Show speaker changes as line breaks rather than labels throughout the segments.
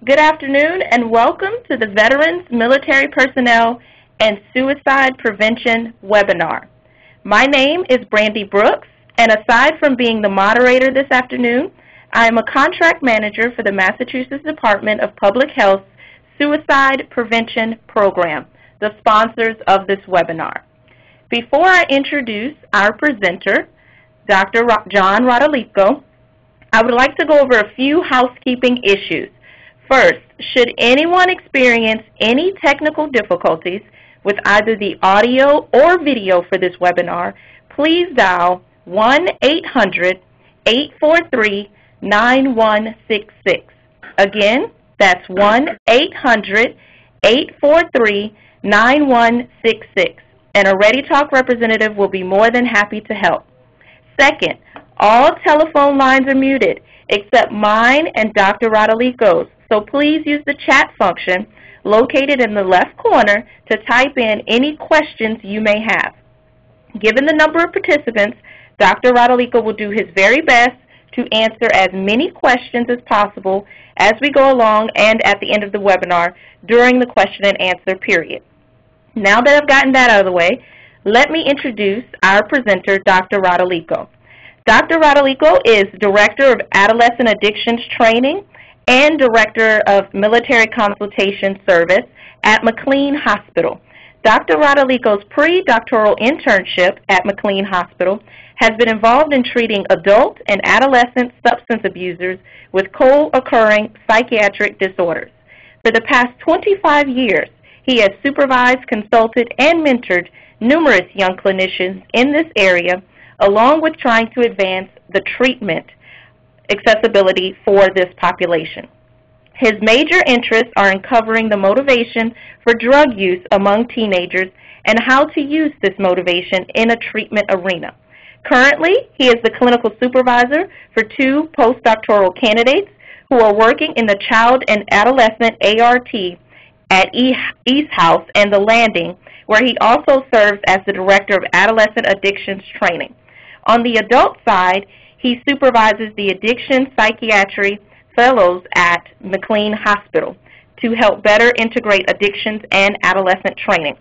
Good afternoon and welcome to the Veterans, Military Personnel, and Suicide Prevention webinar. My name is Brandy Brooks, and aside from being the moderator this afternoon, I am a contract manager for the Massachusetts Department of Public Health's Suicide Prevention Program, the sponsors of this webinar. Before I introduce our presenter, Dr. John Rodolico, I would like to go over a few housekeeping issues. First, should anyone experience any technical difficulties with either the audio or video for this webinar, please dial 1-800-843-9166. Again, that's 1-800-843-9166, and a Ready Talk representative will be more than happy to help. Second, all telephone lines are muted except mine and Dr. Rodolico's. So please use the chat function located in the left corner to type in any questions you may have. Given the number of participants, Dr. Rodolico will do his very best to answer as many questions as possible as we go along and at the end of the webinar during the question and answer period. Now that I've gotten that out of the way, let me introduce our presenter, Dr. Rodolico. Dr. Rodolico is Director of Adolescent Addictions Training and Director of Military Consultation Service at McLean Hospital. Dr. Rodolico's pre-doctoral internship at McLean Hospital has been involved in treating adult and adolescent substance abusers with co-occurring psychiatric disorders. For the past 25 years, he has supervised, consulted, and mentored numerous young clinicians in this area, along with trying to advance the treatment accessibility for this population. His major interests are in covering the motivation for drug use among teenagers and how to use this motivation in a treatment arena. Currently, he is the clinical supervisor for 2 postdoctoral candidates who are working in the Child and Adolescent ART at East House and The Landing, where he also serves as the Director of Adolescent Addictions Training. On the adult side, he supervises the Addiction Psychiatry Fellows at McLean Hospital to help better integrate addictions and adolescent training.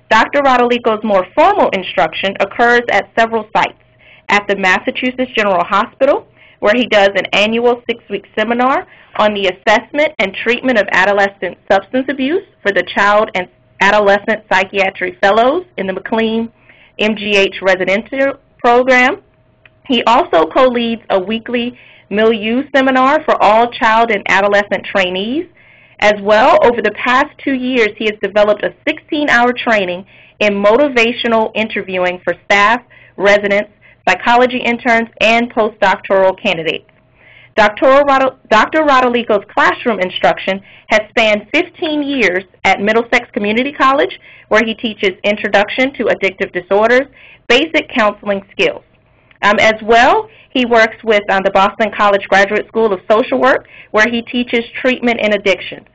Dr. Rodolico's more formal instruction occurs at several sites: at the Massachusetts General Hospital, where he does an annual 6-week seminar on the assessment and treatment of adolescent substance abuse for the Child and Adolescent Psychiatry Fellows in the McLean MGH residential program. He also co-leads a weekly milieu seminar for all child and adolescent trainees. As well, over the past 2 years, he has developed a 16-hour training in motivational interviewing for staff, residents, psychology interns, and postdoctoral candidates. Dr. Rodolico's classroom instruction has spanned 15 years at Middlesex Community College, where he teaches Introduction to Addictive Disorders, basic counseling skills. As well, he works with the Boston College Graduate School of Social Work, where he teaches treatment in addictions.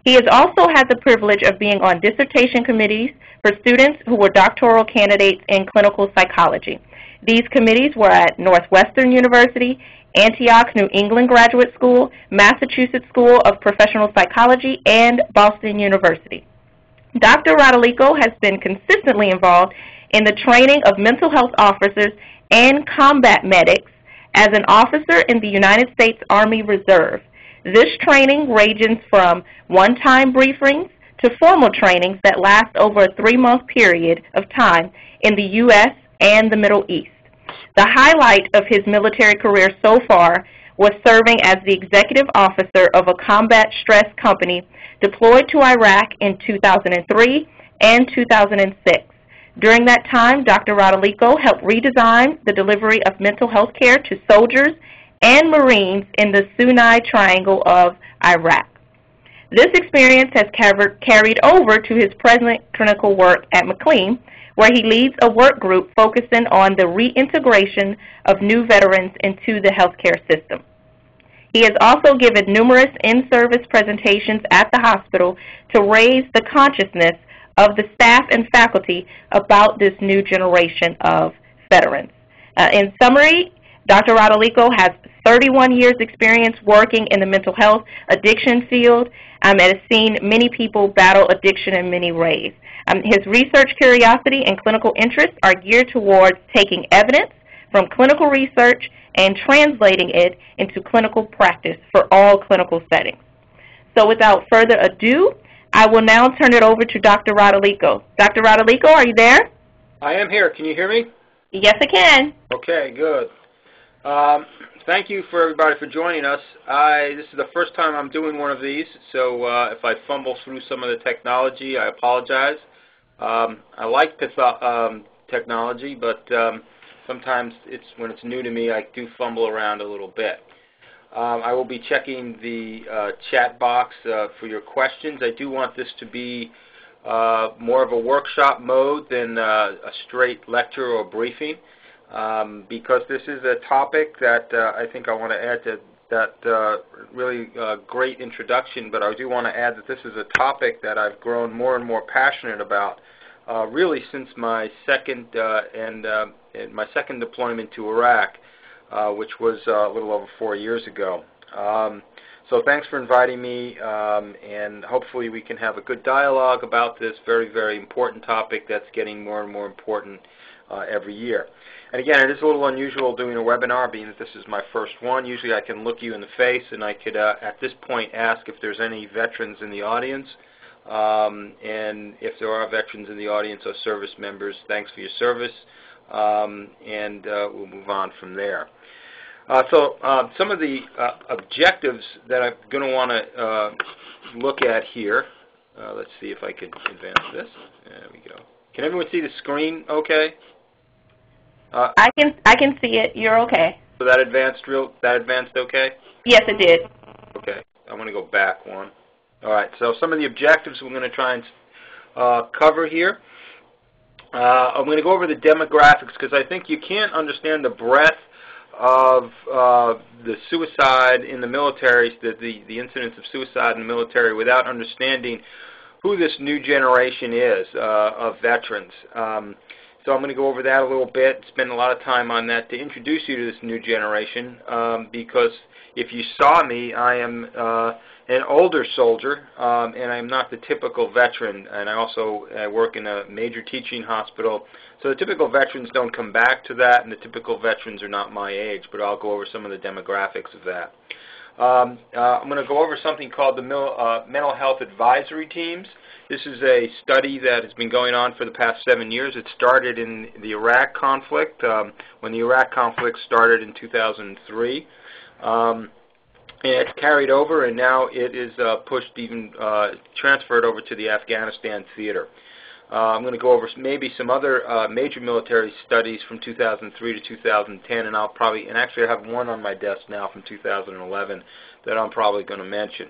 He has also had the privilege of being on dissertation committees for students who were doctoral candidates in clinical psychology. These committees were at Northwestern University, Antioch, New England Graduate School, Massachusetts School of Professional Psychology, and Boston University. Dr. Rodolico has been consistently involved in the training of mental health officers and combat medics as an officer in the United States Army Reserve. This training ranges from one-time briefings to formal trainings that last over a 3-month period of time in the U.S. and the Middle East. The highlight of his military career so far was serving as the executive officer of a combat stress company deployed to Iraq in 2003 and 2006. During that time, Dr. Rodolico helped redesign the delivery of mental health care to soldiers and Marines in the Sunni Triangle of Iraq. This experience has carried over to his present clinical work at McLean, where he leads a work group focusing on the reintegration of new veterans into the healthcare system. He has also given numerous in-service presentations at the hospital to raise the consciousness of the staff and faculty about this new generation of veterans. In summary, Dr. Rodolico has 31 years experience working in the mental health addiction field and has seen many people battle addiction in many ways. His research curiosity and clinical interests are geared towards taking evidence from clinical research and translating it into clinical practice for all clinical settings. So without further ado, I will now turn it over to Dr. Rodolico. Dr. Rodolico, are you there?
I am here. Can you hear me?
Yes, I can.
Okay, good. Thank you for everybody for joining us. This is the first time I'm doing one of these, so if I fumble through some of the technology, I apologize. I like technology, but sometimes when it's new to me, I do fumble around a little bit. I will be checking the chat box for your questions. I do want this to be more of a workshop mode than a straight lecture or briefing, because this is a topic that I think I want to add to that really great introduction, but I do want to add that this is a topic that I've grown more and more passionate about really since my second deployment to Iraq, which was a little over 4 years ago. So thanks for inviting me, and hopefully we can have a good dialogue about this very, very important topic that's getting more and more important every year. And again, it is a little unusual doing a webinar, being that this is my first one. Usually I can look you in the face and I could, at this point, ask if there's any veterans in the audience. And if there are veterans in the audience or service members, thanks for your service, and we'll move on from there. So some of the objectives that I'm going to want to look at here, let's see if I can advance this. There we go. Can everyone see the screen okay?
I can see it. You're okay.
So that advanced okay?
Yes, it did.
Okay. I'm going to go back one. All right. So some of the objectives we're going to try and cover here. I'm going to go over the demographics because I think you can't understand the breadth of the suicide in the military, the incidence of suicide in the military, without understanding who this new generation is of veterans. So I'm going to go over that a little bit, spend a lot of time on that to introduce you to this new generation, because if you saw me, I am an older soldier, and I'm not the typical veteran, and I also work in a major teaching hospital, so the typical veterans don't come back to that, and the typical veterans are not my age, but I'll go over some of the demographics of that. I'm going to go over something called the Mental Health Advisory Teams. This is a study that has been going on for the past 7 years. It started in the Iraq conflict, when the Iraq conflict started in 2003. And it's carried over, and now it is transferred over to the Afghanistan theater. I'm going to go over maybe some other major military studies from 2003 to 2010, and actually I have one on my desk now from 2011 that I'm probably going to mention.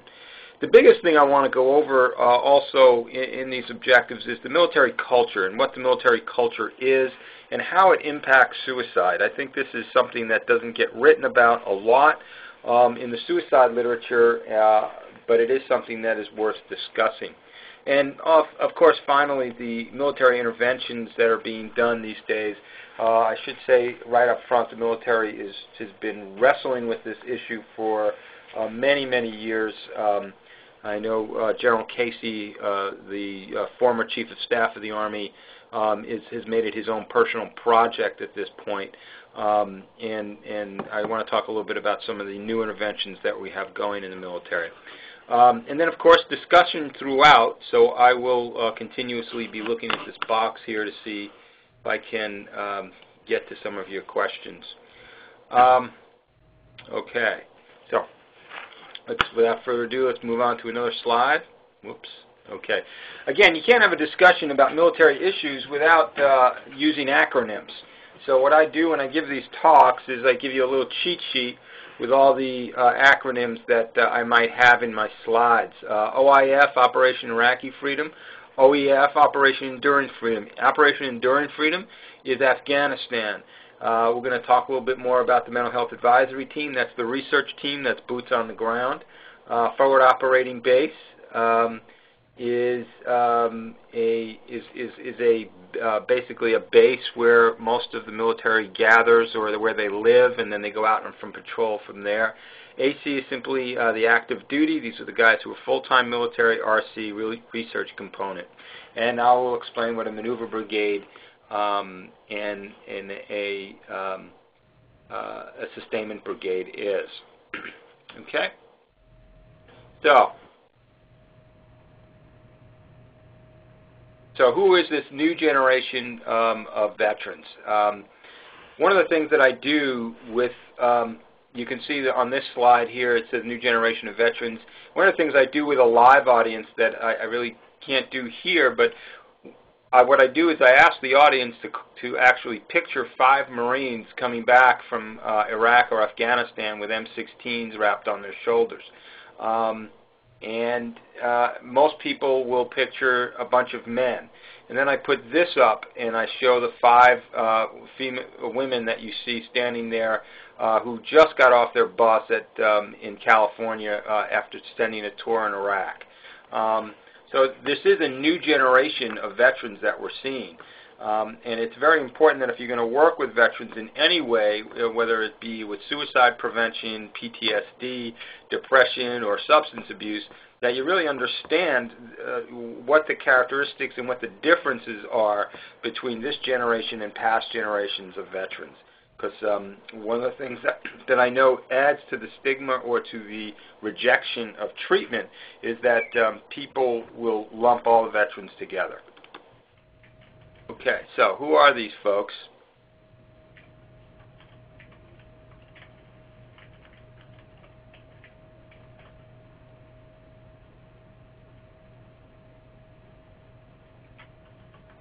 The biggest thing I want to go over also in these objectives is the military culture and what the military culture is and how it impacts suicide. I think this is something that doesn't get written about a lot in the suicide literature, but it is something that is worth discussing. And of course, finally, the military interventions that are being done these days. I should say right up front, the military has been wrestling with this issue for many, many years. I know General Casey, the former Chief of Staff of the Army, has made it his own personal project at this point. And I want to talk a little bit about some of the new interventions that we have going in the military. And then, of course, discussion throughout, so I will continuously be looking at this box here to see if I can get to some of your questions. Okay, so without further ado, let's move on to another slide. Whoops. Okay. Again, you can't have a discussion about military issues without using acronyms. So what I do when I give these talks is I give you a little cheat sheet with all the acronyms that I might have in my slides. OIF, Operation Iraqi Freedom. OEF, Operation Enduring Freedom. Operation Enduring Freedom is Afghanistan. We're going to talk a little bit more about the Mental Health Advisory Team. That's the research team. That's boots on the ground. Forward Operating Base. basically a base where most of the military gathers, or where they live, and then they go out and from patrol from there. AC is simply the active duty. These are the guys who are full-time military. RC, really research component. And I will explain what a maneuver brigade and a sustainment brigade is. Okay? So who is this new generation of veterans? One of the things that I do with, you can see that on this slide here, it says new generation of veterans. One of the things I do with a live audience that I really can't do here, but what I do is I ask the audience to actually picture 5 Marines coming back from Iraq or Afghanistan with M16s wrapped on their shoulders. Most people will picture a bunch of men. And then I put this up and I show the 5 women that you see standing there who just got off their bus in California after spending a tour in Iraq. So this is a new generation of veterans that we're seeing. And it's very important that if you're going to work with veterans in any way, whether it be with suicide prevention, PTSD, depression, or substance abuse, that you really understand what the characteristics and what the differences are between this generation and past generations of veterans. Because one of the things that I know adds to the stigma or to the rejection of treatment is that people will lump all the veterans together. Okay, so who are these folks?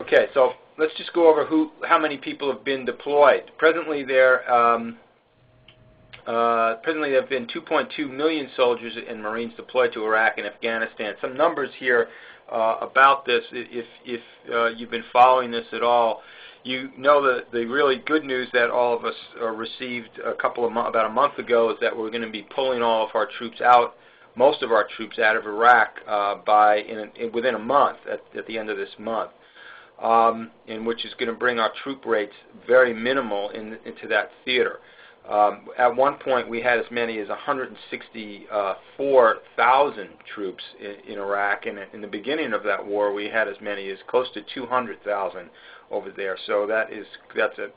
Okay, so let's just go over how many people have been deployed. Presently, there have been 2.2 million soldiers and Marines deployed to Iraq and Afghanistan. Some numbers here about this. If you've been following this at all, you know the really good news that all of us received about a month ago is that we're going to be pulling all of our troops out, most of our troops out of Iraq within a month, at the end of this month. Which is going to bring our troop rates very minimal into that theater. At one point, we had as many as 164,000 troops in Iraq, and in the beginning of that war, we had as many as close to 200,000 over there. So that's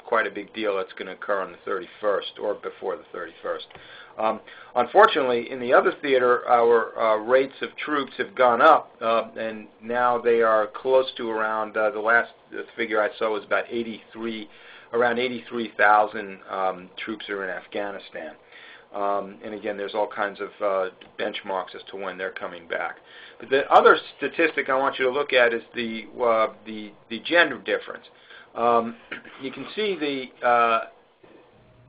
quite a big deal that's going to occur on the 31st or before the 31st. Unfortunately, in the other theater, our rates of troops have gone up, and now they are close to around, the last figure I saw was about around 83,000 troops are in Afghanistan. And again, there's all kinds of benchmarks as to when they're coming back. But the other statistic I want you to look at is the gender difference. You can see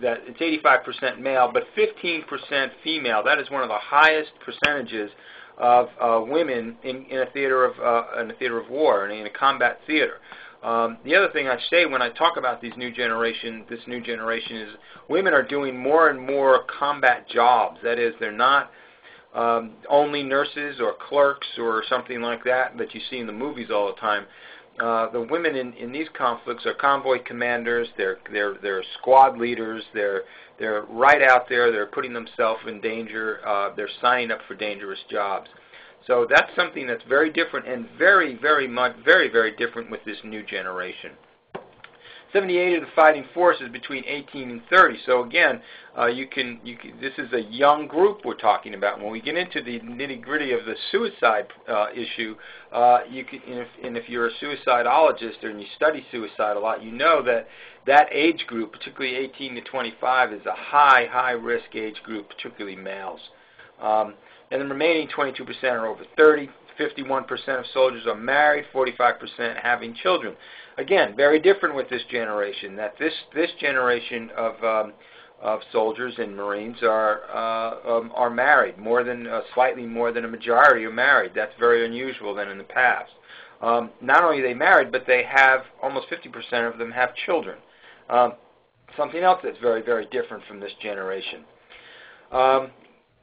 that it's 85% male, but 15% female. That is one of the highest percentages of women in a theater of war, in a combat theater. The other thing I say when I talk about this new generation is women are doing more and more combat jobs. That is, they're not only nurses or clerks or something like that you see in the movies all the time. The women in these conflicts are convoy commanders. They're squad leaders. They're right out there. They're putting themselves in danger. They're signing up for dangerous jobs. So that's something that's very different and very different with this new generation. 78 of the fighting force is between 18 and 30. So again, this is a young group we're talking about. When we get into the nitty-gritty of the suicide issue, if you're a suicidologist and you study suicide a lot, you know that age group, particularly 18 to 25, is a high-risk age group, particularly males. And the remaining 22% are over 30. 51% of soldiers are married, 45% having children. Again, very different with this generation. That this generation of soldiers and Marines are married. Slightly more than a majority are married. That's very unusual than in the past. Not only are they married, but they have almost 50% of them have children. Something else that's very different from this generation.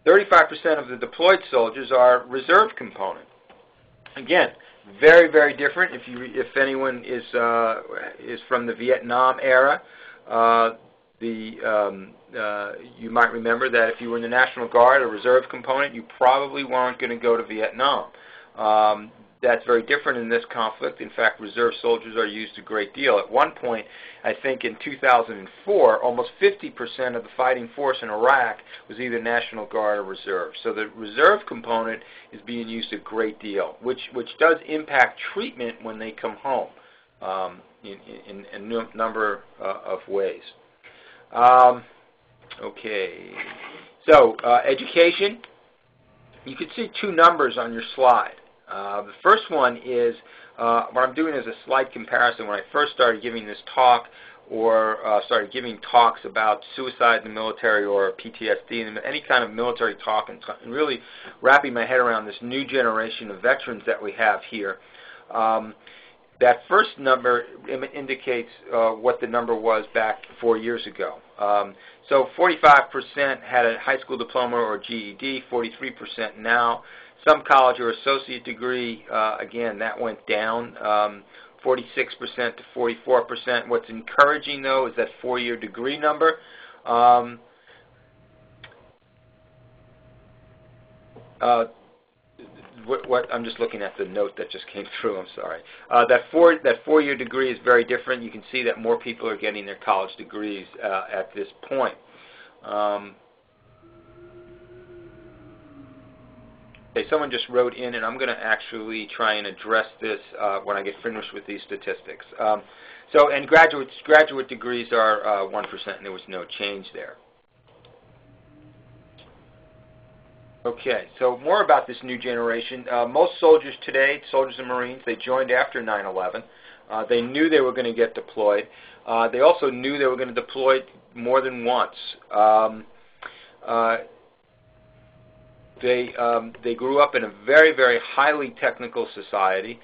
35% of the deployed soldiers are reserve component. Again, very, very different. If anyone is from the Vietnam era, you might remember that if you were in the National Guard or Reserve component, you probably weren't going to go to Vietnam. That's very different in this conflict. In fact, reserve soldiers are used a great deal. At one point, I think in 2004, almost 50% of the fighting force in Iraq was either National Guard or Reserve. So the reserve component is being used a great deal, which does impact treatment when they come home in a number of ways. Okay, so education. You can see two numbers on your slide. The first one is, what I'm doing is a slight comparison. When I first started giving this talk, or started giving talks about suicide in the military or PTSD, and any kind of military talk, and really wrapping my head around this new generation of veterans that we have here, that first number indicates what the number was back 4 years ago. So 45% had a high school diploma or GED, 43% now. Some college or associate degree, again, that went down 46% to 44%. What's encouraging, though, is that 4-year degree number. I'm just looking at the note that just came through. I'm sorry. That 4-year degree is very different. You can see that more people are getting their college degrees at this point. Okay, someone just wrote in, and I'm going to actually try and address this when I get finished with these statistics. And graduate degrees are 1%, and there was no change there. Okay, so more about this new generation. Most soldiers today, soldiers and Marines, they joined after 9/11. They knew they were going to get deployed. They also knew they were going to deploy more than once. They grew up in a very, very highly technical society,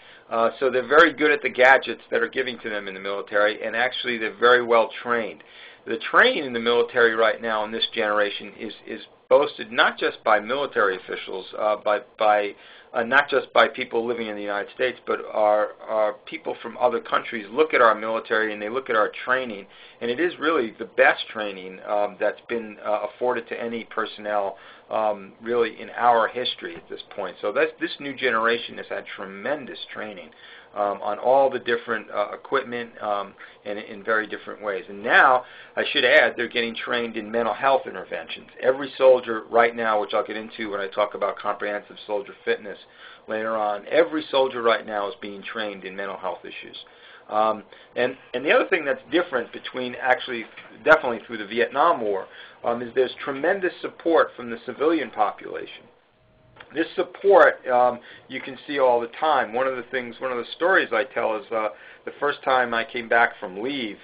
so they're very good at the gadgets that are given to them in the military, and actually they're very well trained. The training in the military right now in this generation is boasted not just by military officials, not just by people living in the United States, but our people from other countries look at our military and they look at our training, and it is really the best training that's been afforded to any personnel really in our history at this point. So this new generation has had tremendous training on all the different equipment and in very different ways. And now, I should add, they're getting trained in mental health interventions. Every soldier right now, which I'll get into when I talk about comprehensive soldier fitness later on, every soldier right now is being trained in mental health issues. And the other thing that's different between actually, definitely through the Vietnam War, is there's tremendous support from the civilian population. This support you can see all the time. One of the stories I tell is the first time I came back from leave,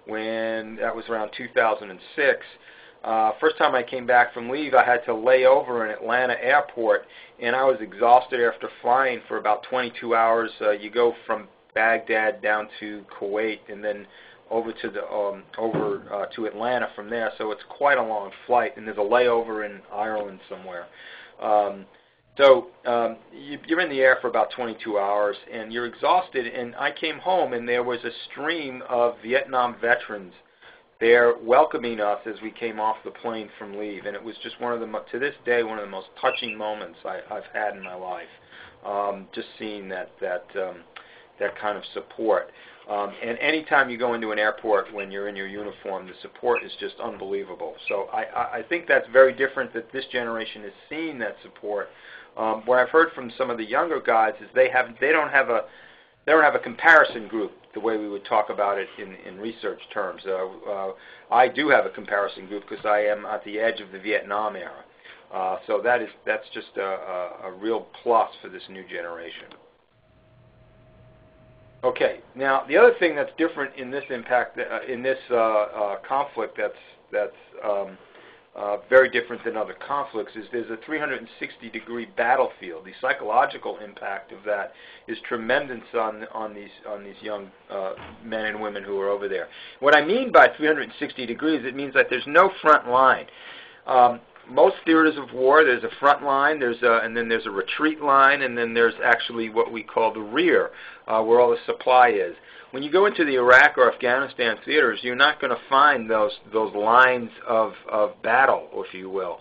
when that was around 2006. First time I came back from leave, I had to lay over in Atlanta airport, and I was exhausted after flying for about 22 hours. You go from Baghdad down to Kuwait, and then over to Atlanta from there. So it's quite a long flight, and there's a layover in Ireland somewhere. You're in the air for about 22 hours, and you're exhausted. And I came home, and there was a stream of Vietnam veterans there welcoming us as we came off the plane from leave. And it was just to this day, one of the most touching moments I've had in my life. Just seeing that kind of support. And anytime you go into an airport when you're in your uniform, the support is just unbelievable. So I think that's very different, that this generation is seeing that support. What I've heard from some of the younger guys is they don't have a comparison group the way we would talk about it in research terms. I do have a comparison group because I am at the edge of the Vietnam era. So that's just a real plus for this new generation. Okay, now the other thing that's different in this conflict that's very different than other conflicts is there's a 360-degree battlefield. The psychological impact of that is tremendous on these young men and women who are over there. What I mean by 360 degrees, it means that there's no front line. most theaters of war, there's a front line, and then there's a retreat line, and then there's actually what we call the rear, where all the supply is. When you go into the Iraq or Afghanistan theaters, you're not going to find those lines of battle, if you will.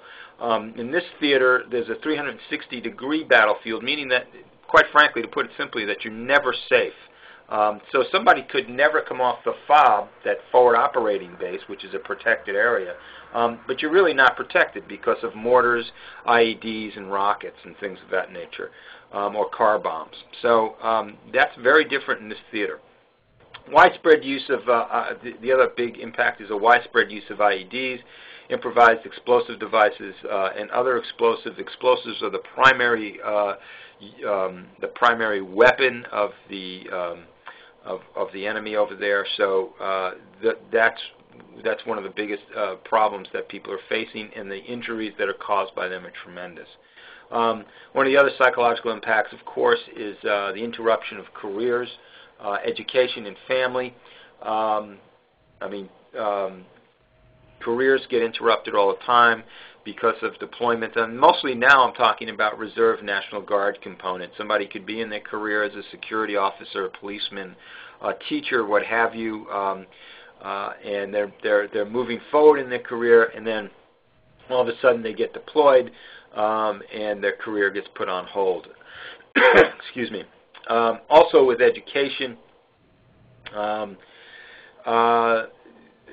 In this theater, there's a 360-degree battlefield, meaning that, quite frankly, to put it simply, that you're never safe. So somebody could never come off the FOB, that forward operating base, which is a protected area, but you're really not protected because of mortars, IEDs, and rockets and things of that nature, or car bombs. So that's very different in this theater. Widespread use of, the other big impact is a widespread use of IEDs, improvised explosive devices, and other explosives. Explosives are the primary weapon of the enemy over there. So that's one of the biggest problems that people are facing, and the injuries that are caused by them are tremendous. One of the other psychological impacts, of course, is the interruption of careers, education, and family. Careers get interrupted all the time because of deployment, and mostly now I'm talking about Reserve National Guard component. Somebody could be in their career as a security officer, a policeman, a teacher, what have you, and they're moving forward in their career, and then all of a sudden they get deployed, and their career gets put on hold. Excuse me. Also with education,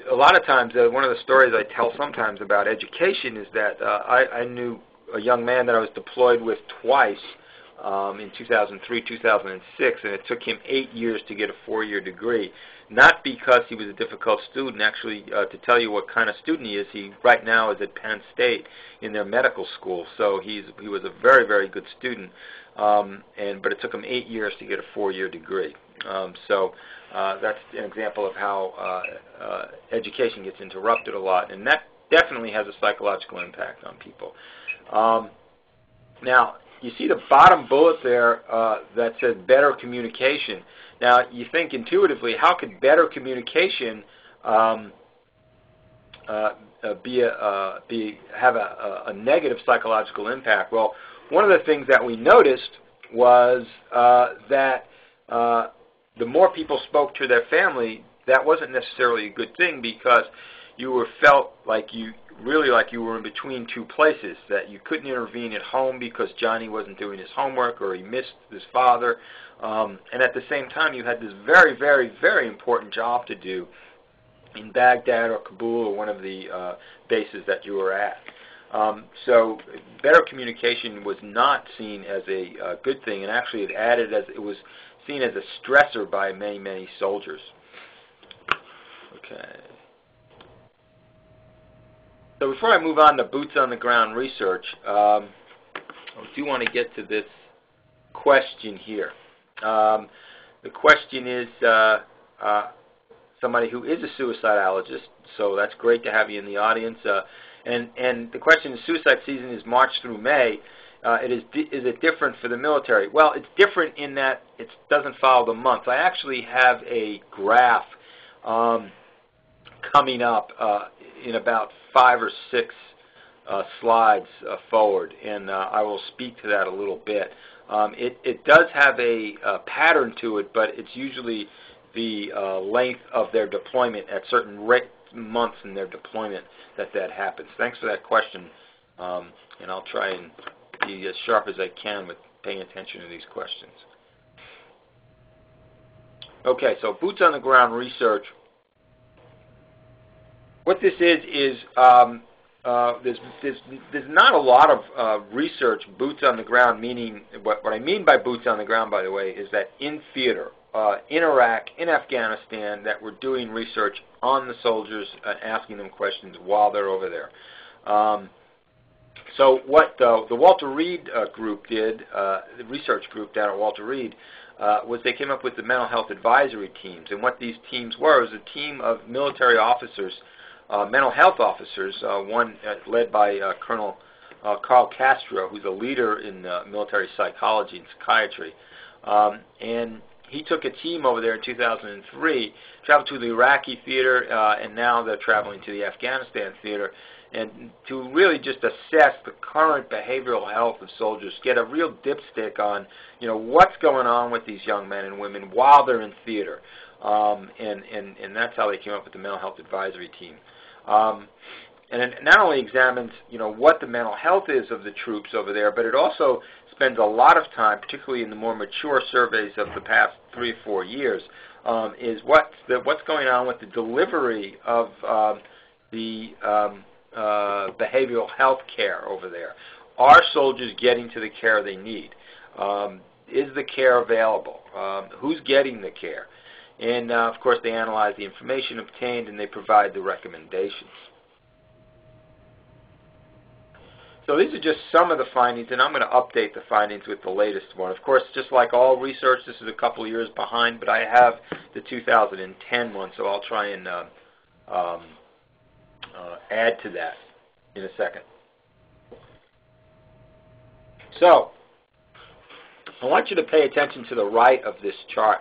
a lot of times, one of the stories I tell sometimes about education is that I knew a young man that I was deployed with twice in 2003, 2006, and it took him 8 years to get a 4-year degree. Not because he was a difficult student. Actually, to tell you what kind of student he is, he right now is at Penn State in their medical school. So he was a very, very good student, but it took him 8 years to get a 4-year degree. That's an example of how education gets interrupted a lot, and that definitely has a psychological impact on people. Now, you see the bottom bullet there that says better communication. Now, you think intuitively, how could better communication have a negative psychological impact? Well, one of the things that we noticed was that the more people spoke to their family, that wasn't necessarily a good thing, because you felt like you were in between two places, that you couldn't intervene at home because Johnny wasn't doing his homework or he missed his father, and at the same time you had this very, very, very important job to do in Baghdad or Kabul or one of the bases that you were at. So better communication was not seen as a good thing, and actually it was seen as a stressor by many, many soldiers. Okay. So before I move on to boots on the ground research, I do want to get to this question here. The question is somebody who is a suicidologist, so that's great to have you in the audience. And the question is, suicide season is March through May. Is it different for the military? Well, it's different in that it doesn't follow the months. I actually have a graph coming up in about 5 or 6 slides forward, and I will speak to that a little bit. It does have a pattern to it, but it's usually the length of their deployment at certain months in their deployment that happens. Thanks for that question, and I'll try and be as sharp as I can with paying attention to these questions. Okay, so boots on the ground research. What this is there's not a lot of research boots on the ground, meaning what I mean by boots on the ground, by the way, is that in theater, in Iraq, in Afghanistan, that we're doing research on the soldiers, asking them questions while they're over there. So what the Walter Reed group did, the research group down at Walter Reed, was they came up with the mental health advisory teams. And what these teams were was a team of military officers, mental health officers, one led by Colonel Carl Castro, who's a leader in military psychology and psychiatry. And he took a team over there in 2003, traveled to the Iraqi theater, and now they're traveling to the Afghanistan theater. and to really just assess the current behavioral health of soldiers, get a real dipstick on, what's going on with these young men and women while they're in theater. And that's how they came up with the mental health advisory team. And it not only examines, what the mental health is of the troops over there, but it also spends a lot of time, particularly in the more mature surveys of the past 3 or 4 years, is what's going on with the delivery of the behavioral health care over there. Are soldiers getting to the care they need? Is the care available? Who's getting the care? And, of course, they analyze the information obtained and they provide the recommendations. So these are just some of the findings, and I'm going to update the findings with the latest one. Of course, just like all research, this is a couple of years behind, but I have the 2010 one, so I'll try and add to that in a second. So I want you to pay attention to the right of this chart.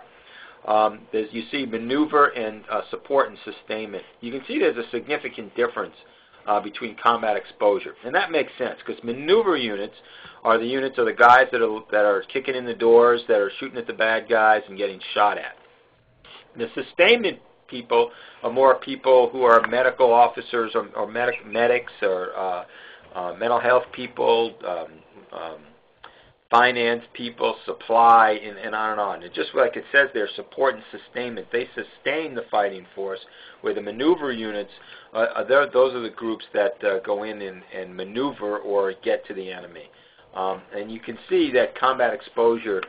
You see maneuver and support and sustainment. You can see there's a significant difference between combat exposure. And that makes sense because maneuver units are the units of the guys that are kicking in the doors, that are shooting at the bad guys and getting shot at. The sustainment people are more people who are medical officers or medics or mental health people, finance people, supply, and on and on. And just like it says there, support and sustainment. They sustain the fighting force, where the maneuver units, those are the groups that go in and maneuver or get to the enemy. And you can see that combat exposure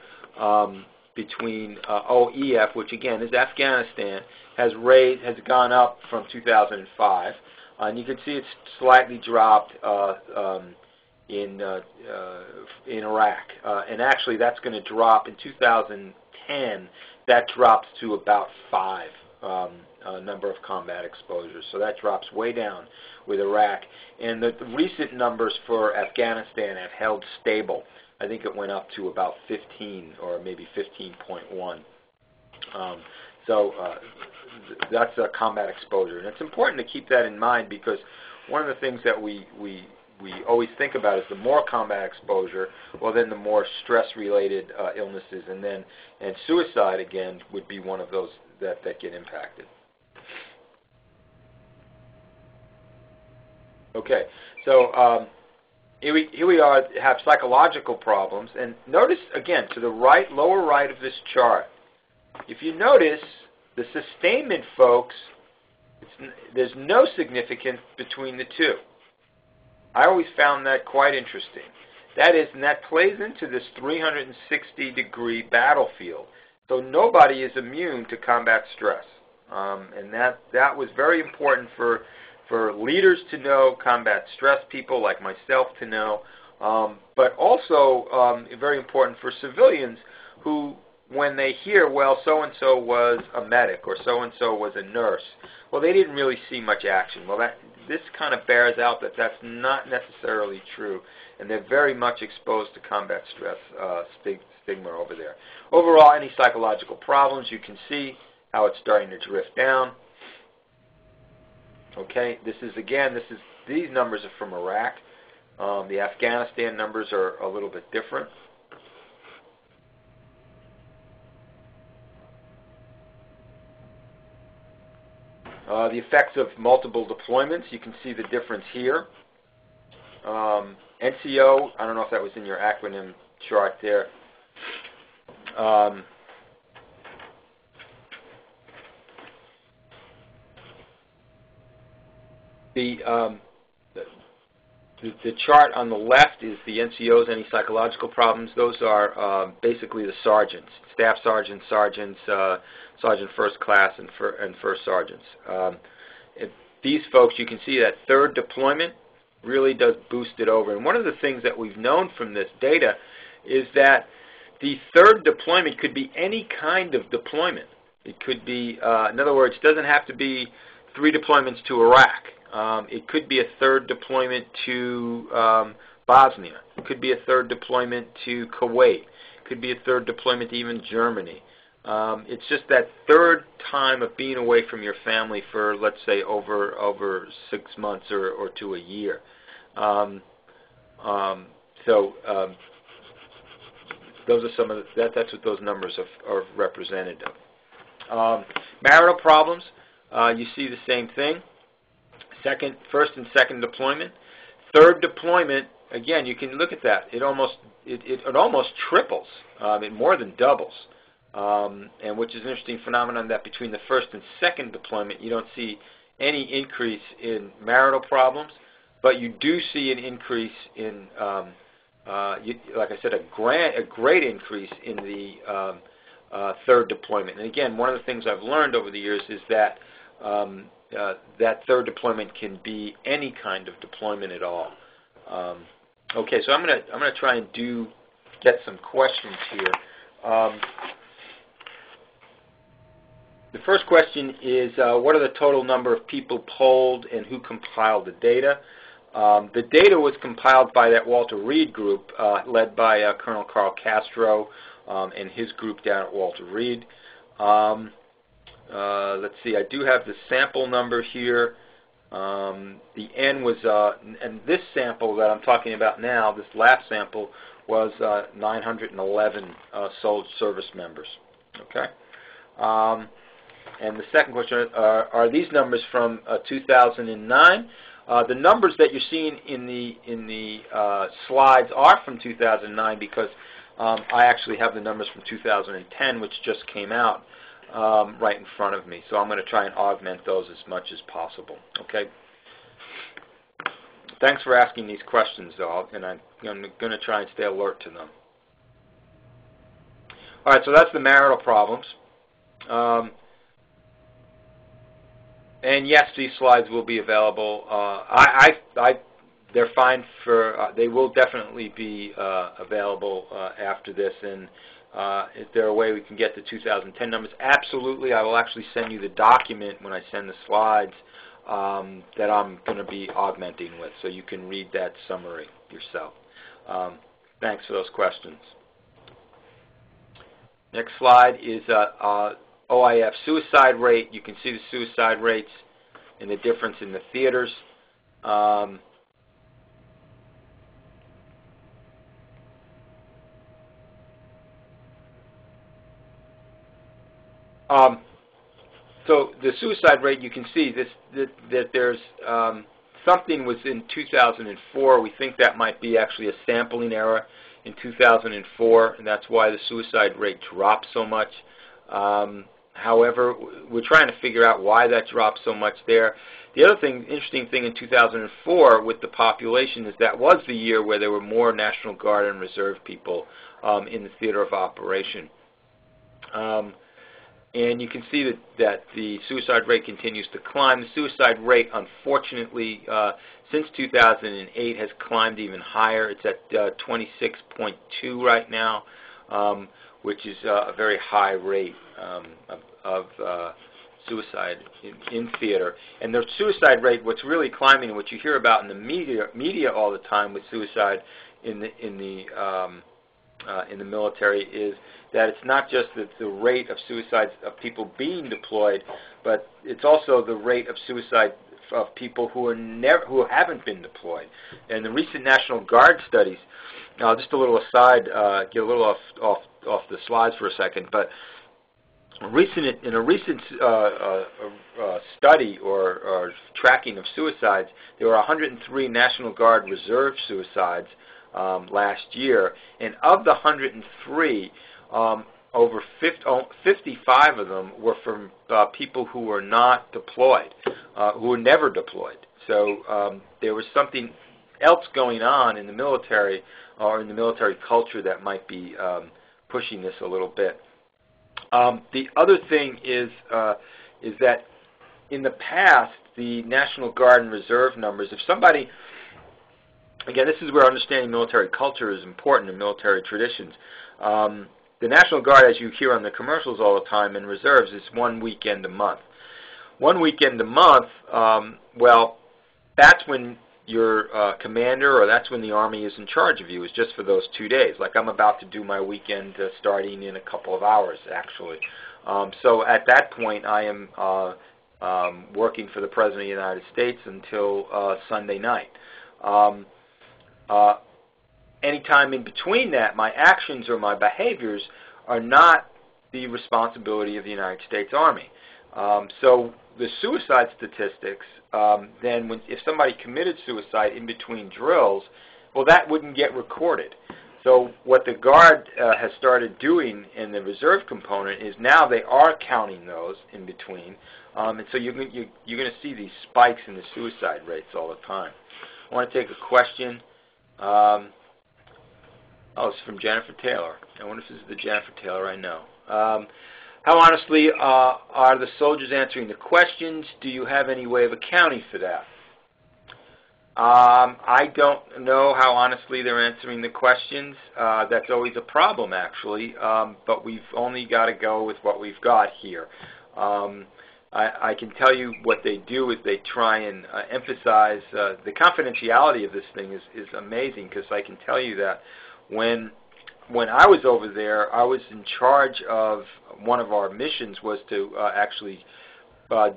between OEF, which again is Afghanistan, has gone up from 2005. And you can see it's slightly dropped in Iraq, and actually that's going to drop in 2010. That drops to about 5 number of combat exposures, so that drops way down with Iraq. And the recent numbers for Afghanistan have held stable. I think it went up to about 15 or maybe 15.1. That's a combat exposure, and it's important to keep that in mind because one of the things that we always think about is the more combat exposure, well then the more stress-related illnesses, and suicide again would be one of those that get impacted. Okay, so here we have psychological problems, and notice again to the right, lower right of this chart. If you notice the sustainment folks, there's no significance between the two. I always found that quite interesting. And that plays into this 360-degree battlefield. So nobody is immune to combat stress. And that was very important for leaders to know, combat stress people like myself to know, but also very important for civilians who, when they hear, well, so-and-so was a medic or so-and-so was a nurse, well, they didn't really see much action. Well, this kind of bears out that that's not necessarily true, and they're very much exposed to combat stress stigma over there. Overall, any psychological problems, you can see how it's starting to drift down. Okay, these numbers are from Iraq. The Afghanistan numbers are a little bit different. The effects of multiple deployments, you can see the difference here. NCO, I don't know if that was in your acronym chart there. The chart on the left is the NCOs, any psychological problems. Those are basically the sergeants, staff sergeants, sergeant first class, and first sergeants. These folks, you can see that third deployment really does boost it over. And one of the things that we've known from this data is that the third deployment could be any kind of deployment. It could be, in other words, it doesn't have to be 3 deployments to Iraq. It could be a third deployment to Bosnia. It could be a third deployment to Kuwait. It could be a third deployment to even Germany. It's just that third time of being away from your family for, let's say, over 6 months or to a year. Those are some of that's what those numbers are represented of. Marital problems, you see the same thing. First and second deployment. Third deployment, again, you can look at that. It almost triples. It more than doubles. And which is an interesting phenomenon that between the first and second deployment, you don't see any increase in marital problems, but you do see an increase in, like I said, a great increase in the third deployment. And again, one of the things I've learned over the years is that that third deployment can be any kind of deployment at all. Okay, so I'm gonna try and get some questions here. The first question is, what are the total number of people polled and who compiled the data? The data was compiled by that Walter Reed group, led by Colonel Carl Castro and his group down at Walter Reed. Let's see, I do have the sample number here. The N was, and this sample that I'm talking about now, this last sample, was 911 service members. Okay. And the second question, are these numbers from 2009? The numbers that you're seeing in the slides are from 2009 because I actually have the numbers from 2010, which just came out right in front of me. So I'm going to try and augment those as much as possible. Okay. Thanks for asking these questions, though, and I'm going to try and stay alert to them. All right, so that's the marital problems. And yes, these slides will be available. They're fine for. They will definitely be available after this. And is there a way we can get the 2010 numbers? Absolutely. I will actually send you the document when I send the slides that I'm going to be augmenting with, so you can read that summary yourself. Thanks for those questions. Next slide is OIF suicide rate. You can see the suicide rates and the difference in the theaters. So the suicide rate, you can see that there's something was in 2004. We think that might be actually a sampling error in 2004, and that's why the suicide rate dropped so much. However, we're trying to figure out why that dropped so much there. The other interesting thing in 2004 with the population is that was the year where there were more National Guard and Reserve people in the theater of operation. And you can see that the suicide rate continues to climb. The suicide rate, unfortunately, since 2008 has climbed even higher. It's at 26.2 right now, which is a very high rate of suicide in theater. And the suicide rate, what's really climbing, and what you hear about in the media all the time with suicide in the military, is that it's not just the rate of suicides of people being deployed, but it's also the rate of suicide of people who haven't been deployed. And the recent National Guard studies, just a little aside, get a little off the slides for a second, but in a recent study or tracking of suicides, there were 103 National Guard Reserve suicides last year, and of the 103, over 55 of them were from people who were not deployed, who were never deployed. So there was something else going on in the military or in the military culture that might be pushing this a little bit. The other thing is that in the past, the National Guard and Reserve numbers, if somebody, again, this is where understanding military culture is important and military traditions. The National Guard, as you hear on the commercials all the time, and reserves is 1 weekend a month. 1 weekend a month, well, that's when your commander, or that's when the Army is in charge of you, is just for those 2 days. Like I'm about to do my weekend starting in a couple of hours, actually. So at that point, I am working for the President of the United States until Sunday night. Anytime in between that, my actions or my behaviors are not the responsibility of the United States Army. So the suicide statistics, then if somebody committed suicide in between drills, well, that wouldn't get recorded. So what the Guard has started doing in the reserve component is now they are counting those in between, and so you're going to see these spikes in the suicide rates all the time. I want to take a question. Oh, it's from Jennifer Taylor. I wonder if this is the Jennifer Taylor I know. How honestly are the soldiers answering the questions? Do you have any way of accounting for that? I don't know how honestly they're answering the questions. That's always a problem, actually, but we've only got to go with what we've got here. I can tell you what they do is they try and emphasize the confidentiality of this thing is amazing, because I can tell you that when I was over there, I was in charge of one of our missions was to actually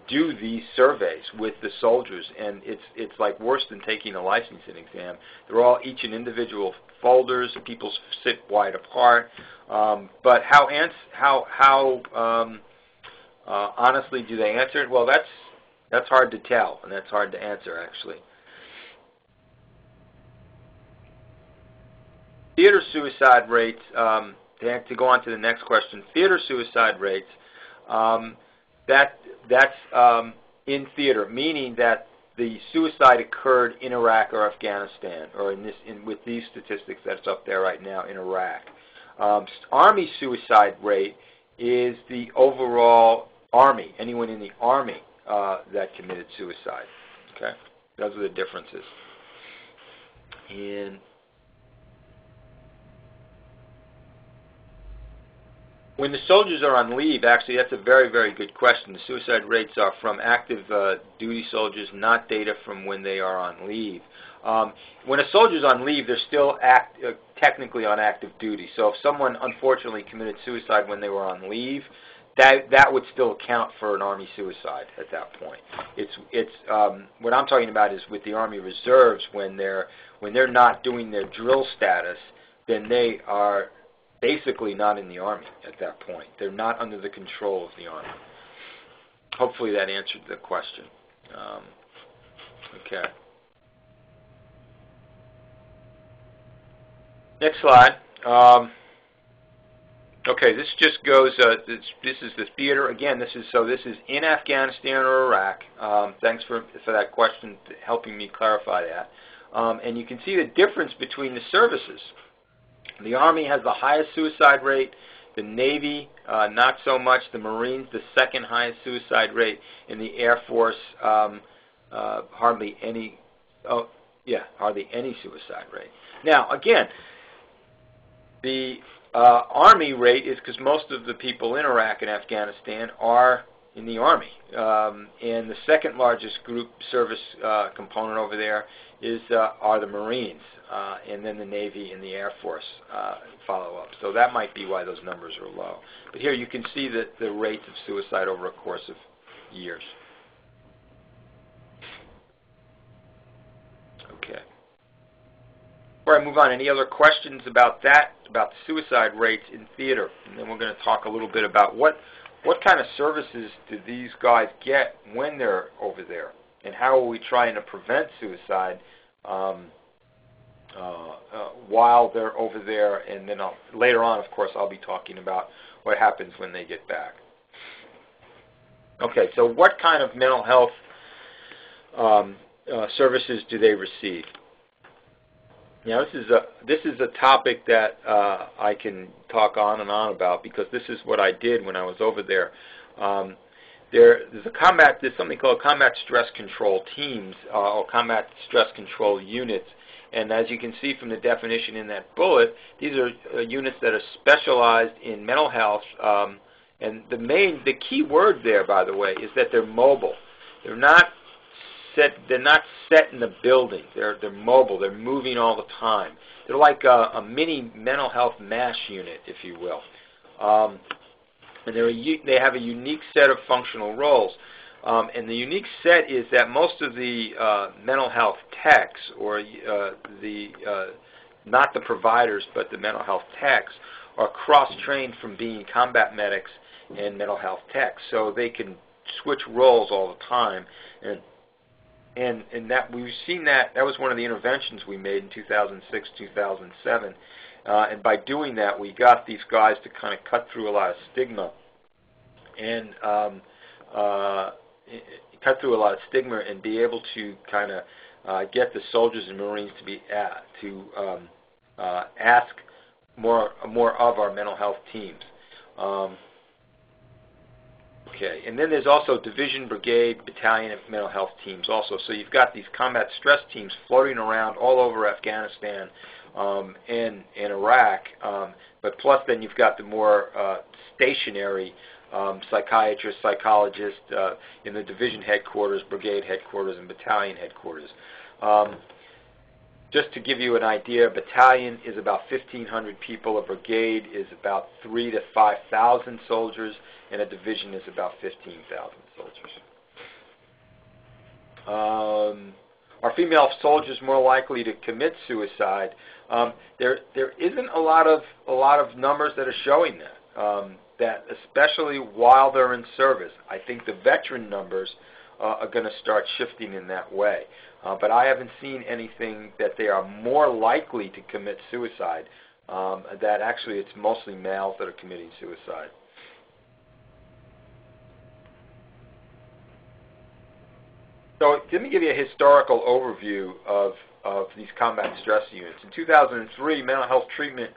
do these surveys with the soldiers, and it's like worse than taking a licensing exam. They're all each in individual folders. People sit wide apart. But how honestly do they answer it? Well, that's hard to tell, and that's hard to answer, actually. Theater suicide rates, to go on to the next question, theater suicide rates, that's in theater, meaning that the suicide occurred in Iraq or Afghanistan, or with these statistics that's up there right now in Iraq. Army suicide rate is the overall Army, anyone in the Army that committed suicide. Okay, those are the differences. And when the soldiers are on leave, actually, that's a very, very good question. The suicide rates are from active duty soldiers, not data from when they are on leave. When a soldier's on leave, they're still technically on active duty. So if someone unfortunately committed suicide when they were on leave, that would still count for an Army suicide at that point. What I'm talking about is with the Army Reserves, when they're not doing their drill status, then they are basically not in the Army at that point. They're not under the control of the Army. Hopefully that answered the question. Okay. Next slide. Okay, this just goes, this is the theater. Again, this is in Afghanistan or Iraq. Thanks for that question, helping me clarify that. And you can see the difference between the services. The Army has the highest suicide rate, the Navy not so much, the Marines the second highest suicide rate, and the Air Force hardly any suicide rate. Now again, the Army rate is because most of the people in Iraq and Afghanistan are in the Army, and the second largest group service component over there are the Marines, and then the Navy and the Air Force follow up. So that might be why those numbers are low. But here you can see the rates of suicide over a course of years. Okay. Before I move on, any other questions about that, about the suicide rates in theater? And then we're going to talk a little bit about what kind of services do these guys get when they're over there, and how are we trying to prevent suicide while they're over there, and then later on, of course, I'll be talking about what happens when they get back. Okay, so what kind of mental health services do they receive? Now, this is a topic that I can talk on and on about, because this is what I did when I was over there. There's something called combat stress control teams, or combat stress control units. And as you can see from the definition in that bullet, these are units that are specialized in mental health. And the key word there, by the way, is that they're mobile. They're not not set in the building. They're mobile. They're moving all the time. They're like a mini mental health MASH unit, if you will. And they have a unique set of functional roles. And the unique set is that most of the mental health techs, or not the providers, but the mental health techs, are cross-trained from being combat medics and mental health techs. So they can switch roles all the time. And that we've seen that was one of the interventions we made in 2006, 2007. And by doing that, we got these guys to kind of cut through a lot of stigma and and be able to kind of get the soldiers and Marines to ask more of our mental health teams. Okay, and then there's also division, brigade, battalion, and mental health teams also. So you've got these combat stress teams floating around all over Afghanistan and Iraq, but plus then you've got the more stationary psychiatrists, psychologists in the division headquarters, brigade headquarters, and battalion headquarters. Just to give you an idea, a battalion is about 1,500 people, a brigade is about 3,000 to 5,000 soldiers, and a division is about 15,000 soldiers. Are female soldiers more likely to commit suicide? There isn't a lot of numbers that are showing that. That especially while they're in service. I think the veteran numbers are going to start shifting in that way. But I haven't seen anything that they are more likely to commit suicide, that actually it's mostly males that are committing suicide. So let me give you a historical overview of these combat stress units. In 2003, mental health treatment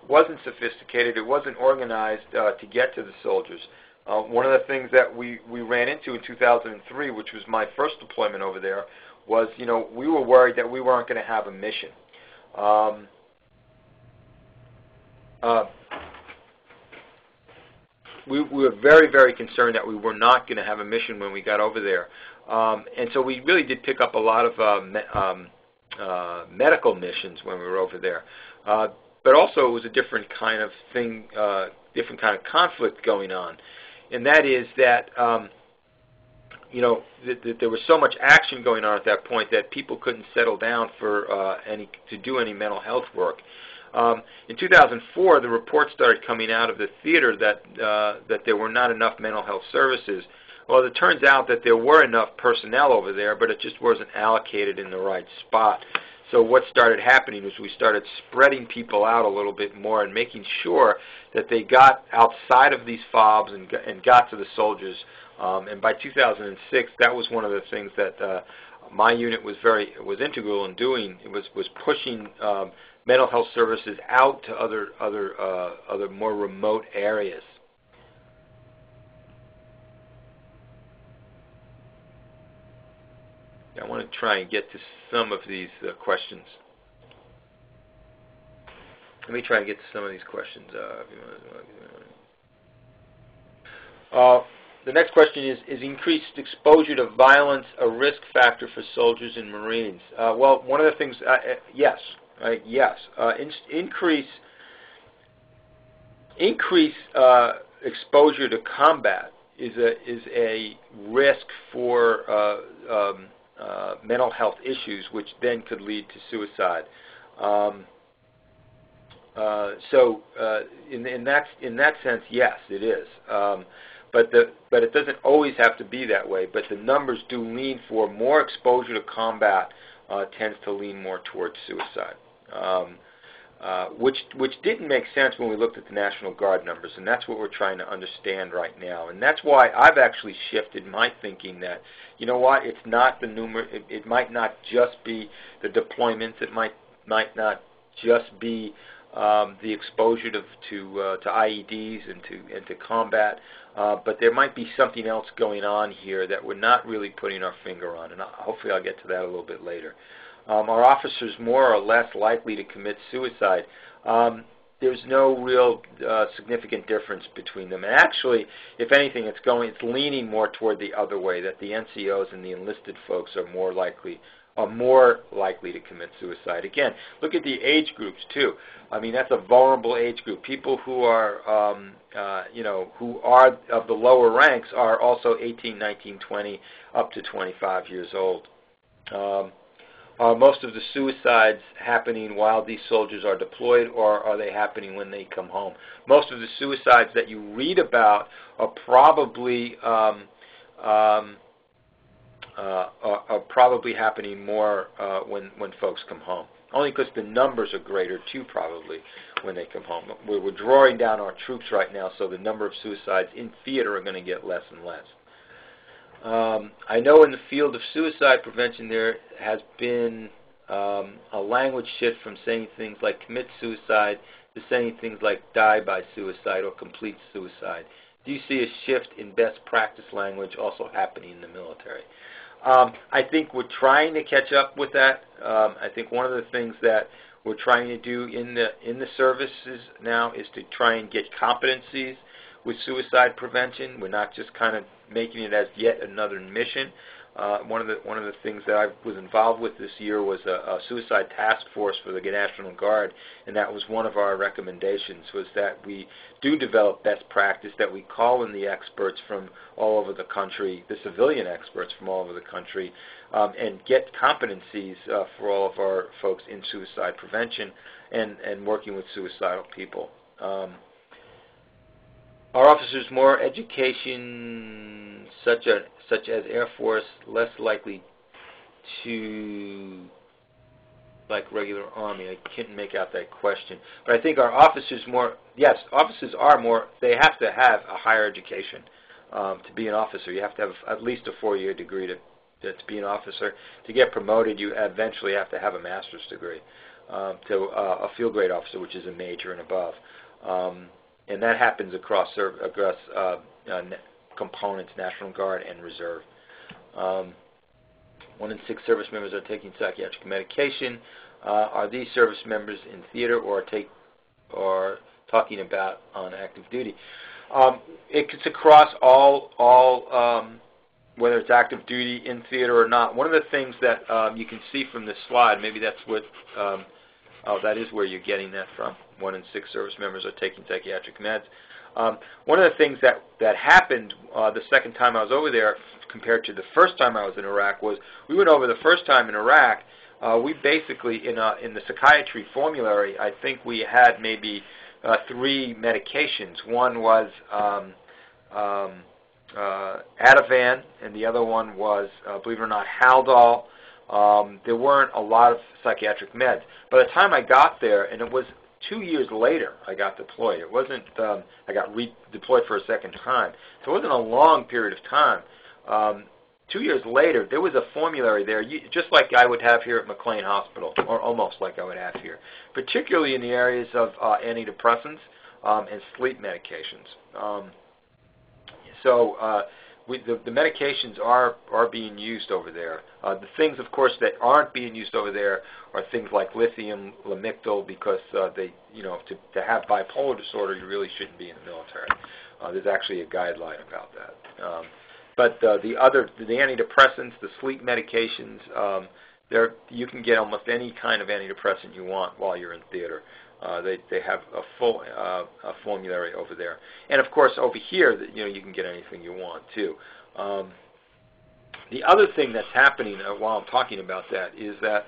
wasn't sophisticated. It wasn't organized to get to the soldiers. One of the things that we ran into in 2003, which was my first deployment over there, was, we were worried that we weren't going to have a mission. We were very, very concerned that we were not going to have a mission when we got over there. And so we really did pick up a lot of medical missions when we were over there. But also it was a different kind of thing, different kind of conflict going on. And that is that, that there was so much action going on at that point that people couldn't settle down to do any mental health work. In 2004, the reports started coming out of the theater that there were not enough mental health services. Well, it turns out that there were enough personnel over there, but it just wasn't allocated in the right spot. So what started happening was we started spreading people out a little bit more and making sure that they got outside of these FOBs and got to the soldiers. And by 2006, that was one of the things that my unit was integral in doing. It was pushing mental health services out to other more remote areas. I want to try and get to some of these questions. Let me try and get to some of these questions. The next question is increased exposure to violence a risk factor for soldiers and Marines? Well, one of the things, yes. Yes. Increase exposure to combat is a risk for mental health issues, which then could lead to suicide. So in that sense, yes, it is. But it doesn't always have to be that way. But the numbers do lean for more exposure to combat tends to lean more towards suicide, which didn't make sense when we looked at the National Guard numbers, and that's what we're trying to understand right now. And that's why I've actually shifted my thinking that, you know what, it's not the it might not just be the deployments, it might not just be the exposure to IEDs and to combat, but there might be something else going on here that we're not really putting our finger on, and hopefully I'll get to that a little bit later. Are officers more or less likely to commit suicide? there's no real significant difference between them. And actually, if anything, it's leaning more toward the other way, that the NCOs and the enlisted folks are more likely to commit suicide. Again, look at the age groups too. I mean, that's a vulnerable age group. People who are who are of the lower ranks are also 18, 19, 20, up to 25 years old. Are most of the suicides happening while these soldiers are deployed, or are they happening when they come home? Most of the suicides that you read about are probably happening more when folks come home. Only because the numbers are greater too, probably, when they come home. We're drawing down our troops right now, so the number of suicides in theater are going to get less and less. I know in the field of suicide prevention there has been a language shift from saying things like commit suicide to saying things like die by suicide or complete suicide. Do you see a shift in best practice language also happening in the military? I think we're trying to catch up with that. I think one of the things that we're trying to do in the services now is to try and get competencies with suicide prevention. We're not just kind of making it as yet another mission. One of the things that I was involved with this year was a suicide task force for the National Guard, and that was one of our recommendations, was that we do develop best practice, that we call in the experts from all over the country, the civilian experts from all over the country, and get competencies for all of our folks in suicide prevention and working with suicidal people. Are officers more education, such as Air Force, less likely to like regular Army? I can't make out that question. But I think our officers yes, officers are more, they have to have a higher education to be an officer. You have to have at least a 4-year degree to be an officer. To get promoted, you eventually have to have a master's degree to a field grade officer, which is a major and above. And that happens across components, National Guard and Reserve. 1 in 6 service members are taking psychiatric medication. Are these service members in theater or talking about on active duty? It's across all whether it's active duty, in theater or not. One of the things that you can see from this slide, maybe that's what, that is where you're getting that from. 1 in 6 service members are taking psychiatric meds. One of the things that happened the second time I was over there compared to the first time I was in Iraq was we went over the first time in Iraq. We basically, in the psychiatry formulary, I think we had maybe 3 medications. One was Ativan, and the other one was, believe it or not, Haldol. There weren't a lot of psychiatric meds. By the time I got there, and it was 2 years later I got deployed. It wasn't, I got redeployed for a second time. So it wasn't a long period of time. 2 years later, there was a formulary there, just like I would have here at McLean Hospital, or almost like I would have here, particularly in the areas of antidepressants and sleep medications. The medications are being used over there. The things, of course, that aren't being used over there are things like lithium, Lamictal, because to have bipolar disorder, you really shouldn't be in the military. There's actually a guideline about that. But the antidepressants, the sleep medications, you can get almost any kind of antidepressant you want while you're in theater. They have a full formulary over there, and of course over here, you can get anything you want too. The other thing that's happening while I'm talking about that is that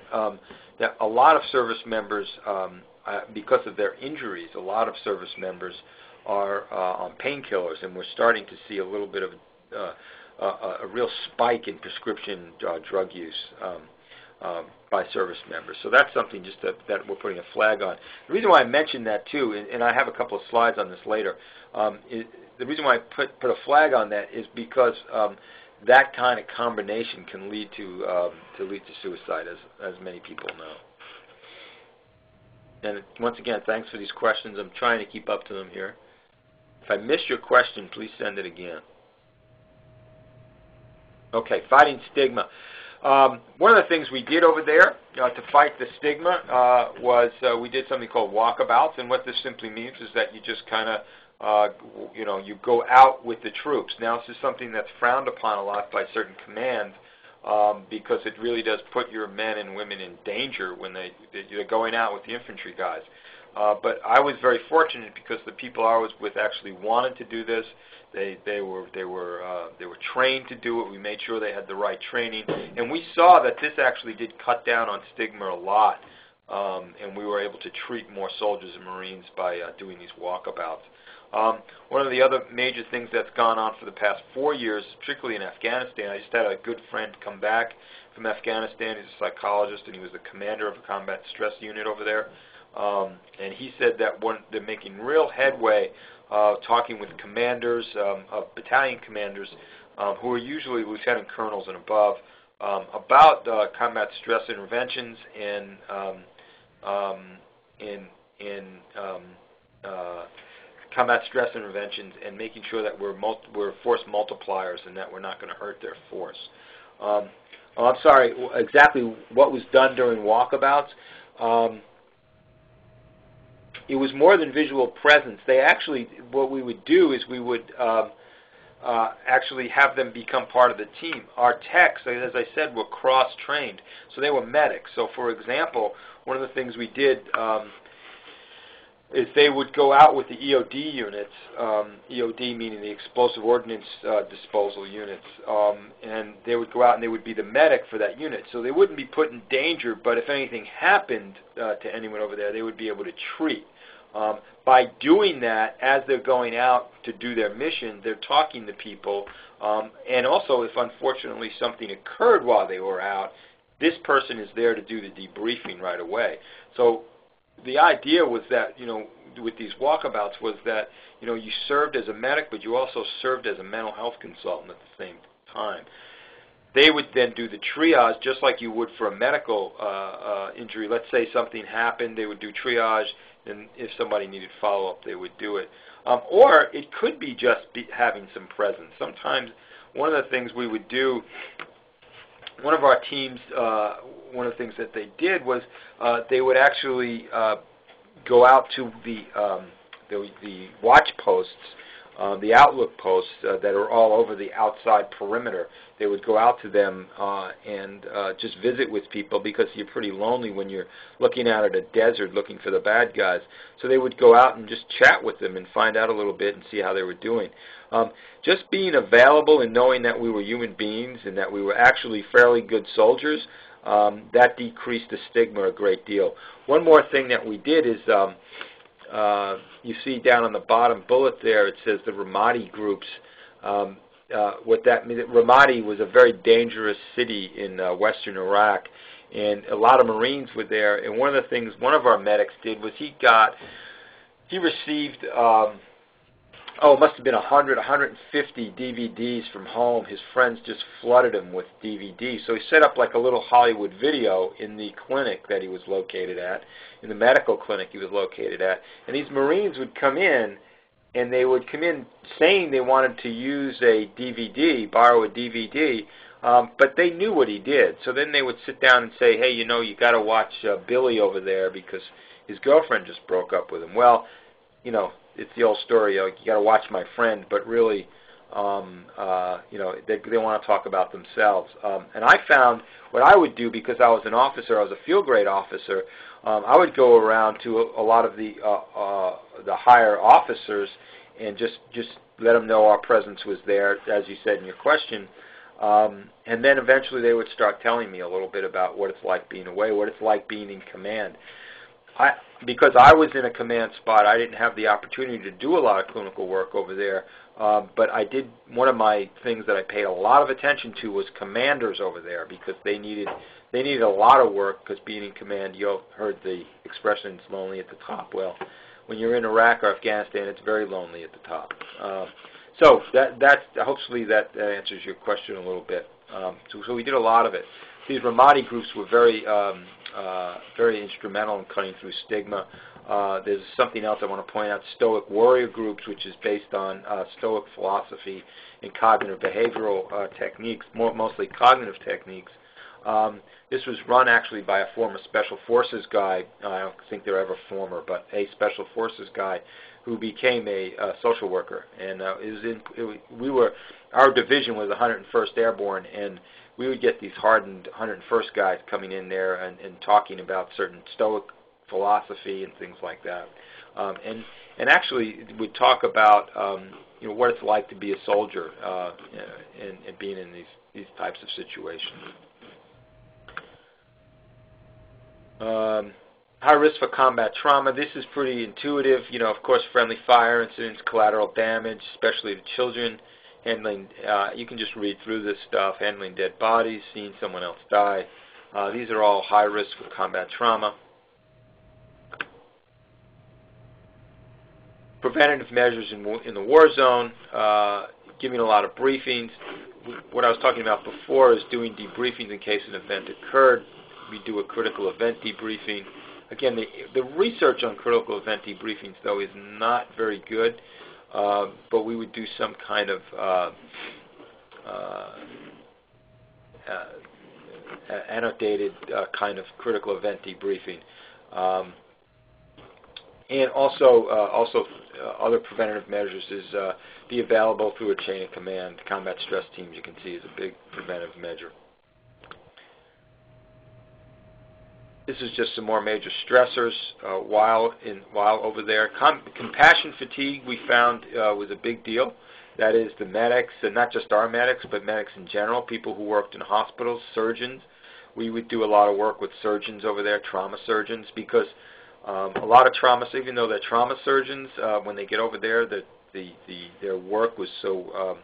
that a lot of service members, because of their injuries, a lot of service members are on painkillers, and we're starting to see a little bit of a real spike in prescription drug use by service members. So that's something just that we're putting a flag on. The reason why I mentioned that too, and I have a couple of slides on this later, the reason why I put a flag on that is because that kind of combination can lead to suicide, as many people know. And once again, thanks for these questions. I'm trying to keep up to them here. If I missed your question, please send it again. Okay, fighting stigma. One of the things we did over there to fight the stigma was we did something called walkabouts, and what this simply means is that you just kind of, you go out with the troops. Now, this is something that's frowned upon a lot by certain commands because it really does put your men and women in danger when they're going out with the infantry guys. But I was very fortunate because the people I was with actually wanted to do this. They were trained to do it. We made sure they had the right training, and we saw that this actually did cut down on stigma a lot, and we were able to treat more soldiers and Marines by doing these walkabouts. One of the other major things that's gone on for the past 4 years, particularly in Afghanistan, I just had a good friend come back from Afghanistan. He's a psychologist, and he was the commander of a combat stress unit over there. And he said that they're making real headway talking with commanders, battalion commanders, who are usually lieutenant colonels and above, about combat stress interventions and combat stress interventions, and making sure that we're force multipliers and that we're not going to hurt their force. I'm sorry, exactly what was done during walkabouts. It was more than visual presence. They actually, what we would do is we would actually have them become part of the team. Our techs, as I said, were cross-trained, so they were medics. So, for example, one of the things we did is they would go out with the EOD units, EOD meaning the explosive ordnance disposal units, and they would go out and they would be the medic for that unit. So they wouldn't be put in danger, but if anything happened to anyone over there, they would be able to treat. By doing that, as they're going out to do their mission, they're talking to people, and also if unfortunately something occurred while they were out, this person is there to do the debriefing right away. So the idea was that, with these walkabouts was that, you served as a medic, but you also served as a mental health consultant at the same time. They would then do the triage just like you would for a medical injury. Let's say something happened, they would do triage, and if somebody needed follow-up, they would do it. Or it could be just having some presence. Sometimes one of the things we would do, one of our teams, one of the things that they did was they would actually go out to the watch posts, the outlook posts that are all over the outside perimeter. They would go out to them and just visit with people because you're pretty lonely when you're looking out at a desert looking for the bad guys. So they would go out and just chat with them and find out a little bit and see how they were doing. Just being available and knowing that we were human beings and that we were actually fairly good soldiers, that decreased the stigma a great deal. One more thing that we did is you see down on the bottom bullet there, it says the Ramadi groups. What that means, Ramadi was a very dangerous city in western Iraq, and a lot of Marines were there. And one of the things one of our medics did was he received, it must have been 100, 150 DVDs from home. His friends just flooded him with DVDs. So he set up like a little Hollywood video in the clinic that he was located at, in the medical clinic he was located at. And these Marines would come in, and they would come in saying they wanted to use a DVD, borrow a DVD, but they knew what he did. So then they would sit down and say, hey, you got to watch Billy over there because his girlfriend just broke up with him. Well, it's the old story, you got to watch my friend, but really, they want to talk about themselves. And I found what I would do, because I was an officer, I was a field grade officer, I would go around to a lot of the higher officers and just let them know our presence was there, as you said in your question. And then eventually they would start telling me a little bit about what it's like being away, what it's like being in command. Because I was in a command spot, I didn't have the opportunity to do a lot of clinical work over there, but I did. One of my things that I paid a lot of attention to was commanders over there, because they needed a lot of work, because being in command, you heard the expression, it's lonely at the top. Well, when you're in Iraq or Afghanistan, it's very lonely at the top. So hopefully that answers your question a little bit. So we did a lot of it. These Ramadi groups were very instrumental in cutting through stigma. There's something else I want to point out, Stoic warrior groups, which is based on Stoic philosophy and cognitive behavioral techniques, mostly cognitive techniques. This was run actually by a former Special Forces guy. I don't think they're ever former, but a Special Forces guy who became a social worker. And our division was 101st Airborne, and we would get these hardened 101st guys coming in there and talking about certain Stoic philosophy and things like that. And actually would talk about what it's like to be a soldier and being in these types of situations. High risk for combat trauma. This is pretty intuitive. Of course, friendly fire incidents, collateral damage, especially to children. Handling, you can just read through this stuff. Handling dead bodies, seeing someone else die. These are all high risk for combat trauma. Preventative measures in the war zone, giving a lot of briefings. What I was talking about before is doing debriefings in case an event occurred. We do a critical event debriefing. Again, the research on critical event debriefings, though, is not very good, but we would do some kind of annotated kind of critical event debriefing. And also other preventative measures is be available through a chain of command. Combat stress teams, you can see, is a big preventive measure. This is just some more major stressors while over there. Compassion fatigue we found was a big deal. That is the medics, and not just our medics, but medics in general, people who worked in hospitals, surgeons. We would do a lot of work with surgeons over there, trauma surgeons, because a lot of trauma, even though they're trauma surgeons, when they get over there, their work was so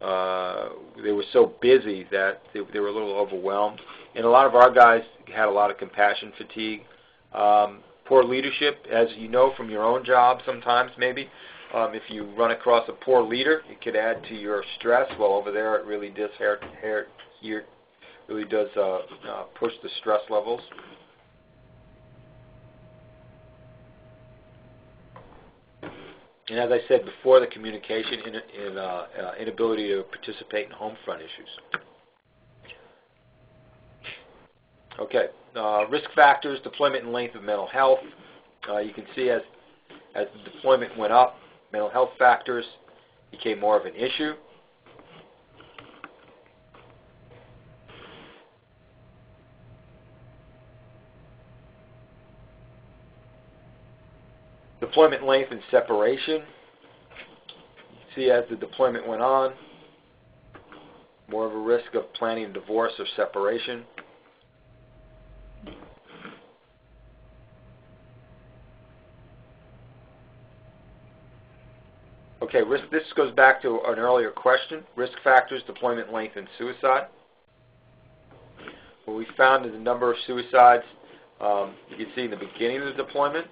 they were so busy that they were a little overwhelmed. And a lot of our guys had a lot of compassion fatigue. Poor leadership, as you know from your own job sometimes maybe. If you run across a poor leader, it could add to your stress. Well, over there it really does push the stress levels. And as I said before, the communication inability to participate in home front issues. Okay, risk factors, deployment and length of mental health. You can see as the deployment went up, mental health factors became more of an issue. Deployment length and separation. See, as the deployment went on, more of a risk of planning a divorce or separation. Okay, this goes back to an earlier question. Risk factors, deployment length, and suicide. What we found is the number of suicides, you can see in the beginning of the deployment,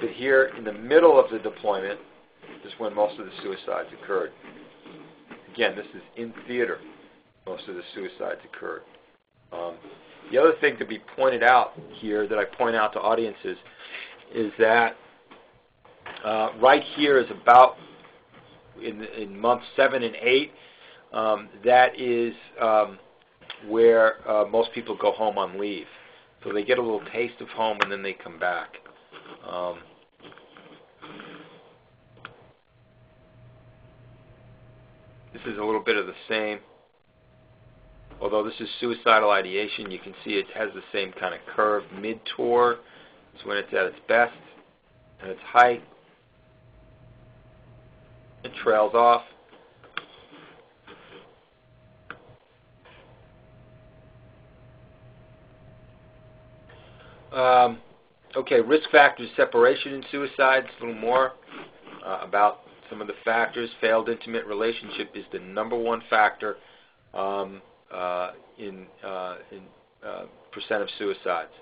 but here in the middle of the deployment is when most of the suicides occurred. Again, this is in theater. Most of the suicides occurred. The other thing to be pointed out here that I point out to audiences is that right here is about in months 7 and 8. That is where most people go home on leave. So they get a little taste of home and then they come back. This is a little bit of the same. Although this is suicidal ideation, you can see it has the same kind of curve. Mid-tour is when it's at its best and its height. It trails off. Okay, risk factors, separation and suicides, a little more about some of the factors. Failed intimate relationship is the #1 factor in percent of suicides.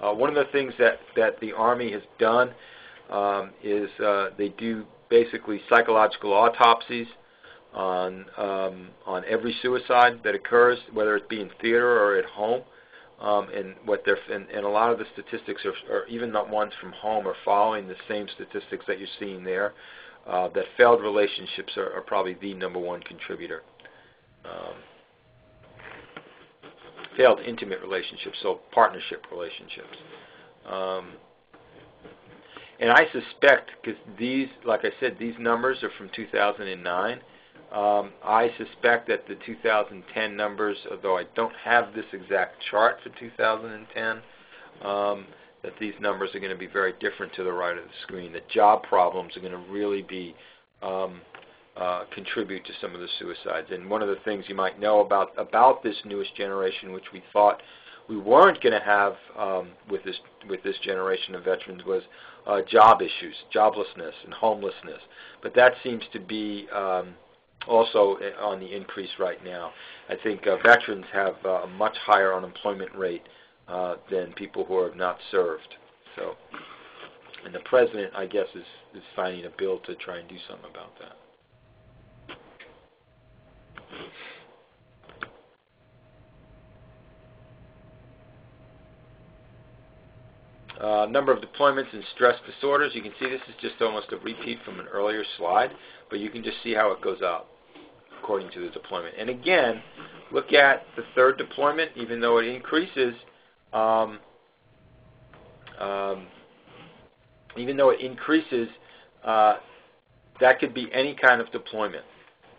One of the things that the Army has done is they do basically psychological autopsies on every suicide that occurs, whether it be in theater or at home. And a lot of the statistics are even the ones from home are following the same statistics that you're seeing there. That failed relationships are probably the #1 contributor. failed intimate relationships, so partnership relationships. And I suspect, because these, like I said, these numbers are from 2009, I suspect that the 2010 numbers, although I don't have this exact chart for 2010, that these numbers are going to be very different to the right of the screen. The job problems are going to really be contribute to some of the suicides. And one of the things you might know about this newest generation, which we thought we weren't going to have with this generation of veterans, was job issues, joblessness, and homelessness. But that seems to be also on the increase right now. I think veterans have a much higher unemployment rate than people who have not served. So, and the president, I guess, is signing a bill to try and do something about that. Number of deployments and stress disorders. You can see this is just almost a repeat from an earlier slide, but you can just see how it goes up according to the deployment. And again, look at the third deployment. Even though it increases, that could be any kind of deployment.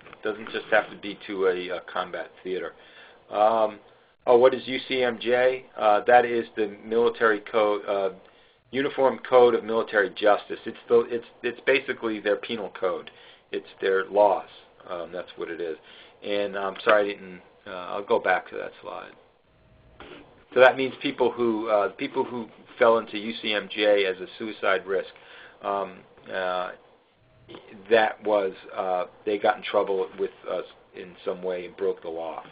It doesn't just have to be to a combat theater. What is UCMJ? That is the military code, Uniform Code of Military Justice. It's basically their penal code. It's their laws. That's what it is. And I'm sorry I didn't. I'll go back to that slide. So that means people who fell into UCMJ as a suicide risk. That was they got in trouble with us in some way and broke the law.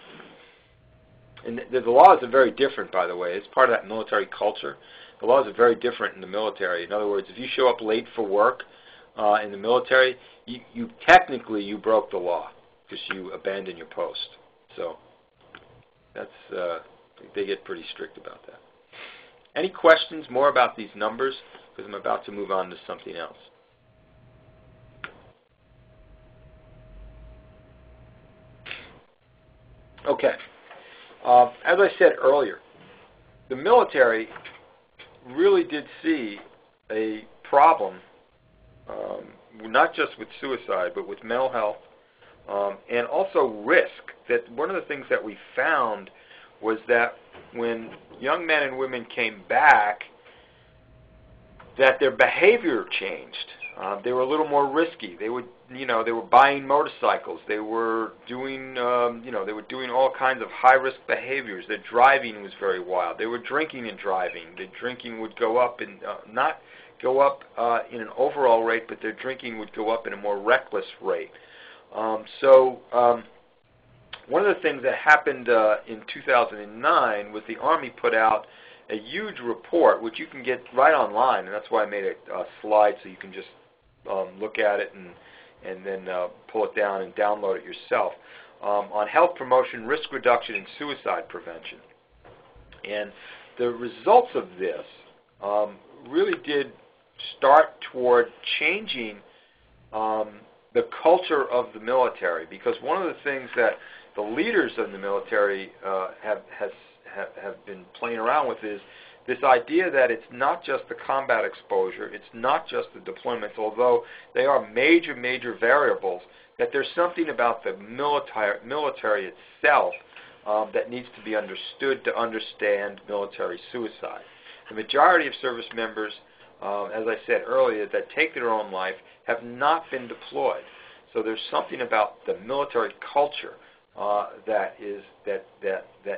And the laws are very different, by the way. It's part of that military culture. The laws are very different in the military. In other words, if you show up late for work in the military, you technically broke the law because you abandoned your post. So that's they get pretty strict about that. Any questions more about these numbers? Because I'm about to move on to something else. Okay. As I said earlier, the military really did see a problem, not just with suicide, but with mental health, and also risk. That one of the things that we found was that when young men and women came back, that their behavior changed. They were a little more risky. They were buying motorcycles. They were doing, they were doing all kinds of high-risk behaviors. Their driving was very wild. They were drinking and driving. The drinking would go up and not go up in an overall rate, but their drinking would go up in a more reckless rate. One of the things that happened in 2009 was the Army put out a huge report, which you can get right online, and that's why I made a slide so you can just look at it and then pull it down and download it yourself, on health promotion, risk reduction, and suicide prevention. And the results of this really did start toward changing the culture of the military, because one of the things that the leaders of the military have been playing around with is this idea that it's not just the combat exposure, it's not just the deployments, although they are major, major variables, that there's something about the military itself that needs to be understood to understand military suicide. The majority of service members, as I said earlier, that take their own life have not been deployed. So there's something about the military culture that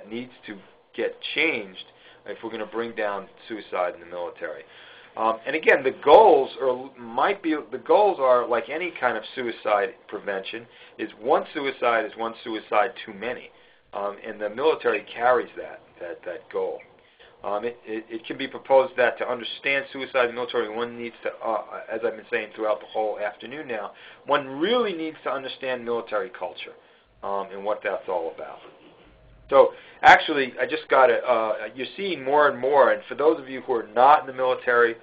needs to get changed if we're going to bring down suicide in the military. And again, the goals are like any kind of suicide prevention. Is one suicide too many, and the military carries that goal. It can be proposed that to understand suicide in the military, one needs to, as I've been saying throughout the whole afternoon now, one really needs to understand military culture and what that's all about. So actually, I just got it. You're seeing more and more, and for those of you who are not in the military,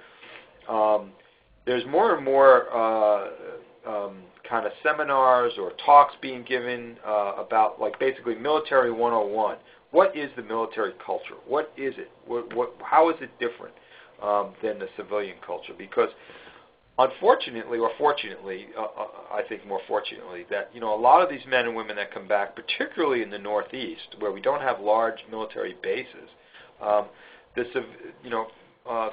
there's more and more kind of seminars or talks being given about, like, basically Military 101, what is the military culture? What is it? How is it different than the civilian culture? Because unfortunately, or fortunately, I think more fortunately, that a lot of these men and women that come back, particularly in the Northeast, where we don't have large military bases,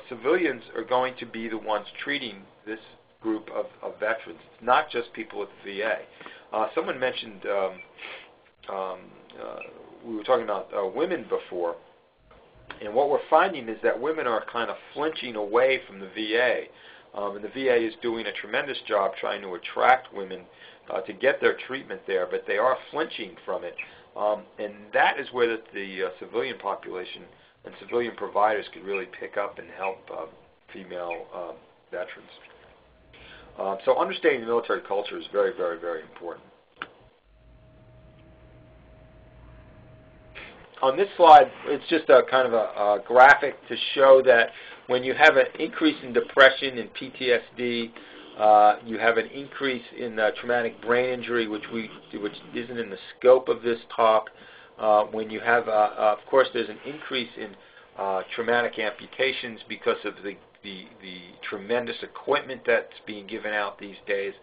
civilians are going to be the ones treating this group of veterans. It's not just people at the VA. Someone mentioned we were talking about women before, and what we're finding is that women are kind of flinching away from the VA. And the VA is doing a tremendous job trying to attract women to get their treatment there, but they are flinching from it. And that is where the civilian population and civilian providers could really pick up and help female veterans. So understanding the military culture is very, very, very important. On this slide, it's just a kind of a graphic to show that when you have an increase in depression and PTSD, you have an increase in traumatic brain injury, which isn't in the scope of this talk. When you have, of course, there's an increase in traumatic amputations because of the tremendous equipment that's being given out these days.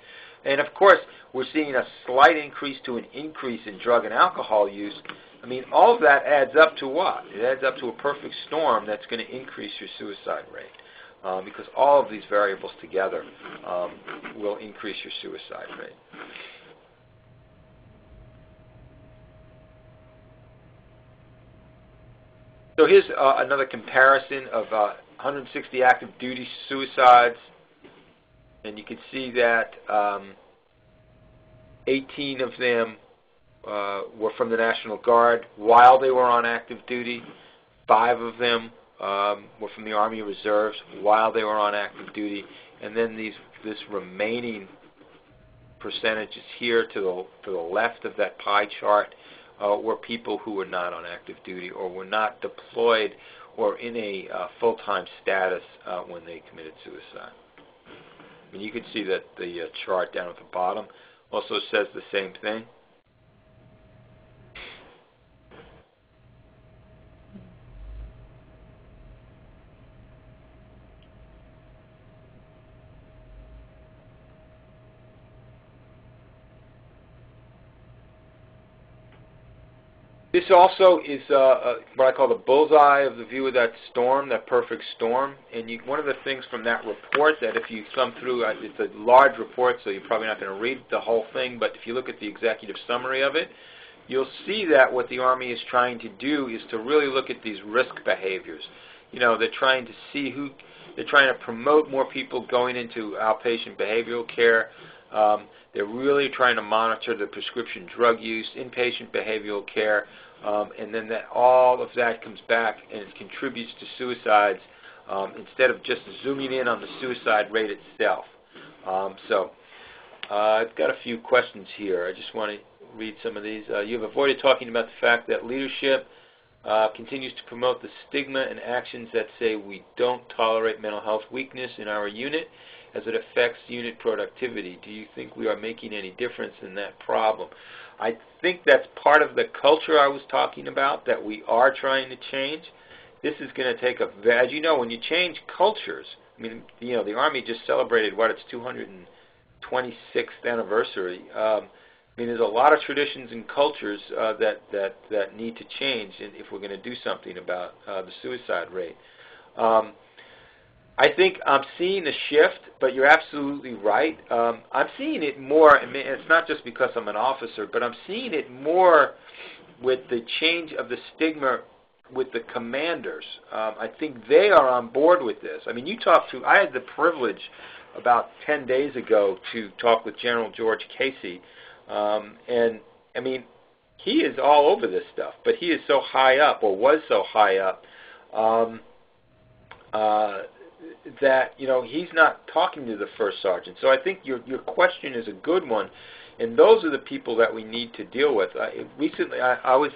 And of course, we're seeing a slight increase to an increase in drug and alcohol use. I mean, all of that adds up to what? It adds up to a perfect storm that's going to increase your suicide rate, because all of these variables together will increase your suicide rate. So here's another comparison of 160 active duty suicides, and you can see that 18 of them were from the National Guard while they were on active duty. 5 of them were from the Army Reserves while they were on active duty, and then this remaining percentages here to the left of that pie chart were people who were not on active duty or were not deployed or in a full-time status when they committed suicide. And you can see that the chart down at the bottom also says the same thing. This also is what I call the bullseye of the view of that storm, that perfect storm. And one of the things from that report that if you thumb through, it's a large report, so you're probably not going to read the whole thing, but if you look at the executive summary of it, you'll see that what the Army is trying to do is to really look at these risk behaviors. They're trying to see they're trying to promote more people going into outpatient behavioral care. They're really trying to monitor the prescription drug use, inpatient behavioral care, and then all of that comes back and it contributes to suicides instead of just zooming in on the suicide rate itself. I've got a few questions here. I just want to read some of these. You've avoided talking about the fact that leadership continues to promote the stigma and actions that say we don't tolerate mental health weakness in our unit as it affects unit productivity. Do you think we are making any difference in that problem? I think that's part of the culture I was talking about that we are trying to change. This is going to take as you know, when you change cultures, I mean, the Army just celebrated, its 226th anniversary. I mean, there's a lot of traditions and cultures that need to change if we're going to do something about the suicide rate. I think I'm seeing a shift, but you're absolutely right. I'm seeing it more, and it's not just because I'm an officer, but I'm seeing it more with the change of the stigma with the commanders. I think they are on board with this. I mean, I had the privilege about 10 days ago to talk with General George Casey, and I mean, he is all over this stuff, but he is so high up, or was so high up, that he's not talking to the first sergeant. So I think your question is a good one, and those are the people that we need to deal with. Recently, I was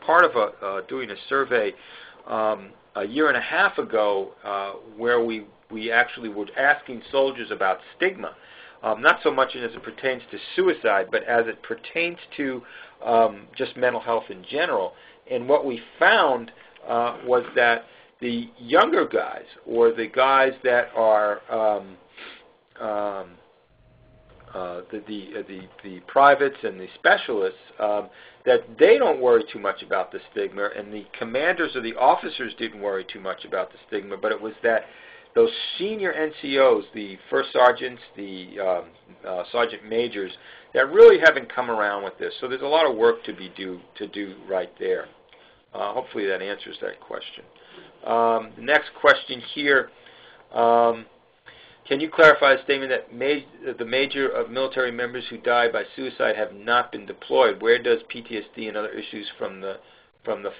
part of doing a survey a year and a half ago where we actually were asking soldiers about stigma, not so much as it pertains to suicide, but as it pertains to just mental health in general. And what we found was that the younger guys, or the guys that are the privates and the specialists, that they don't worry too much about the stigma, and the commanders or the officers didn't worry too much about the stigma, but it was that those senior NCOs, the first sergeants, the sergeant majors, that really haven't come around with this. So there's a lot of work to do right there. Hopefully that answers that question. The next question here. Can you clarify a statement that the major of military members who died by suicide have not been deployed? Where does PTSD and other issues from the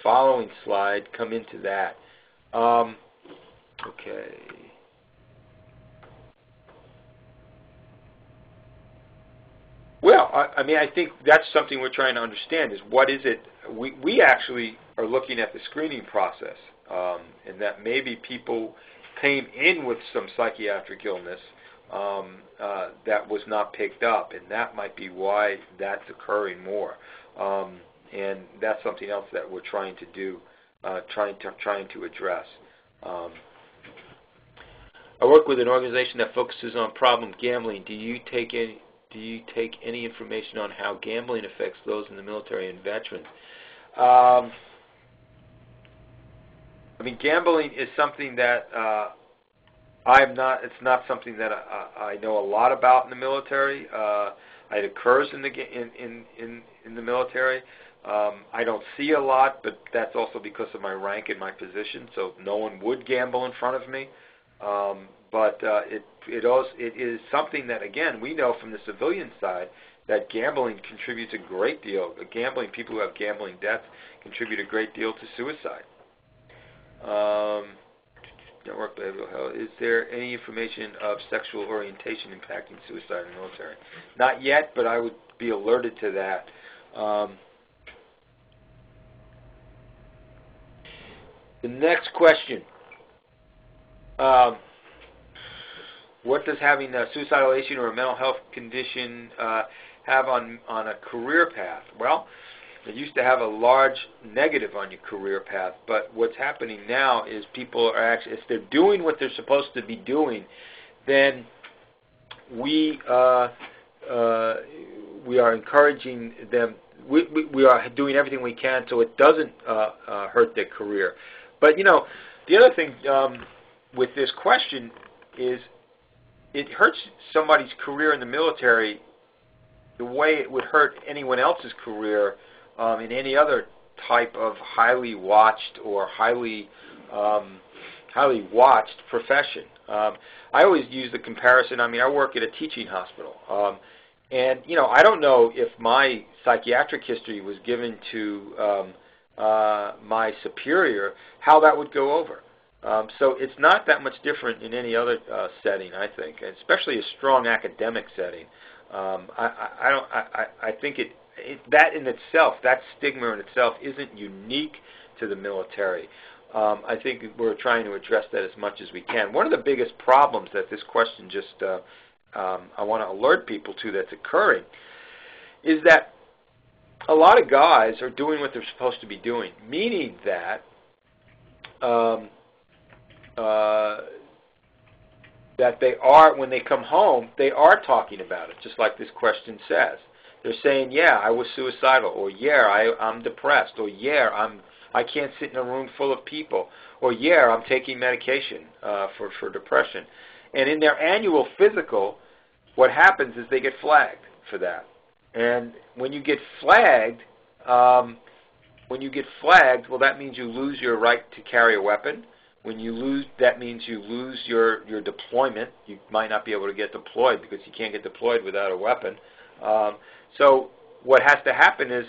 following slide come into that? Okay. Well, I mean, I think that's something we're trying to understand is what is it. We actually are looking at the screening process, and that maybe people came in with some psychiatric illness that was not picked up, and that might be why that's occurring more. And that's something else that we're trying to do, trying to address. I work with an organization that focuses on problem gambling. Do you take any information on how gambling affects those in the military and veterans? I mean, gambling is something that it's not something that I know a lot about in the military. It occurs in the military. I don't see a lot, but that's also because of my rank and my position. So no one would gamble in front of me. But it is something that, again, we know from the civilian side that gambling contributes a great deal. People who have gambling debts contribute a great deal to suicide. Network behavioral health. Is there any information of sexual orientation impacting suicide in the military? Not yet, but I would be alerted to that. The next question. What does having a suicidal ideation or a mental health condition have on a career path? Well, it used to have a large negative on your career path, but what's happening now is people are actually, if they're doing what they're supposed to be doing, then we are encouraging them. We are doing everything we can so it doesn't hurt their career. But you know, the other thing with this question is it hurts somebody's career in the military the way it would hurt anyone else's career in any other type of highly watched or highly watched profession. I always use the comparison. I mean, I work at a teaching hospital, and you know, I don't know if my psychiatric history was given to my superior, how that would go over. So it's not that much different in any other setting, I think, especially a strong academic setting. I think that in itself, that stigma in itself, isn't unique to the military. I think we're trying to address that as much as we can. One of the biggest problems that this question just, I want to alert people to that's occurring, is that a lot of guys are doing what they're supposed to be doing, meaning that that they are, when they come home, they are talking about it, just like this question says. They're saying, yeah, I was suicidal, or yeah, I'm depressed, or yeah, I can't sit in a room full of people, or yeah, I'm taking medication for depression. And in their annual physical, what happens is they get flagged for that. And when you get flagged, well, that means you lose your right to carry a weapon. When you lose, that means you lose your deployment. You might not be able to get deployed because you can't get deployed without a weapon. So what has to happen is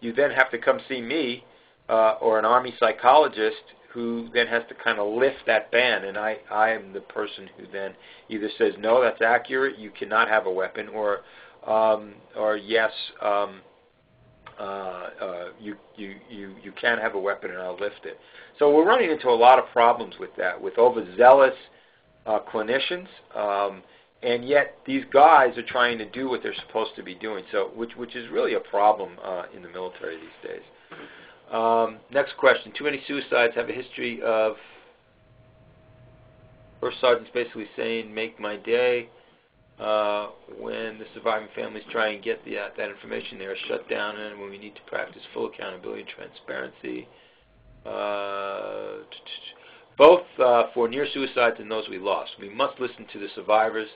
you then have to come see me or an Army psychologist who then has to kind of lift that ban. And I am the person who then either says, no, that's accurate, you cannot have a weapon, or yes, you can have a weapon and I'll lift it. So we're running into a lot of problems with that, with overzealous clinicians, and yet these guys are trying to do what they're supposed to be doing. So, which is really a problem in the military these days. Next question. Too many suicides have a history of first sergeant's basically saying, make my day. When the surviving families try and get that information, they are shut down, and when we need to practice full accountability and transparency. Both for near suicides and those we lost. We must listen to the survivors.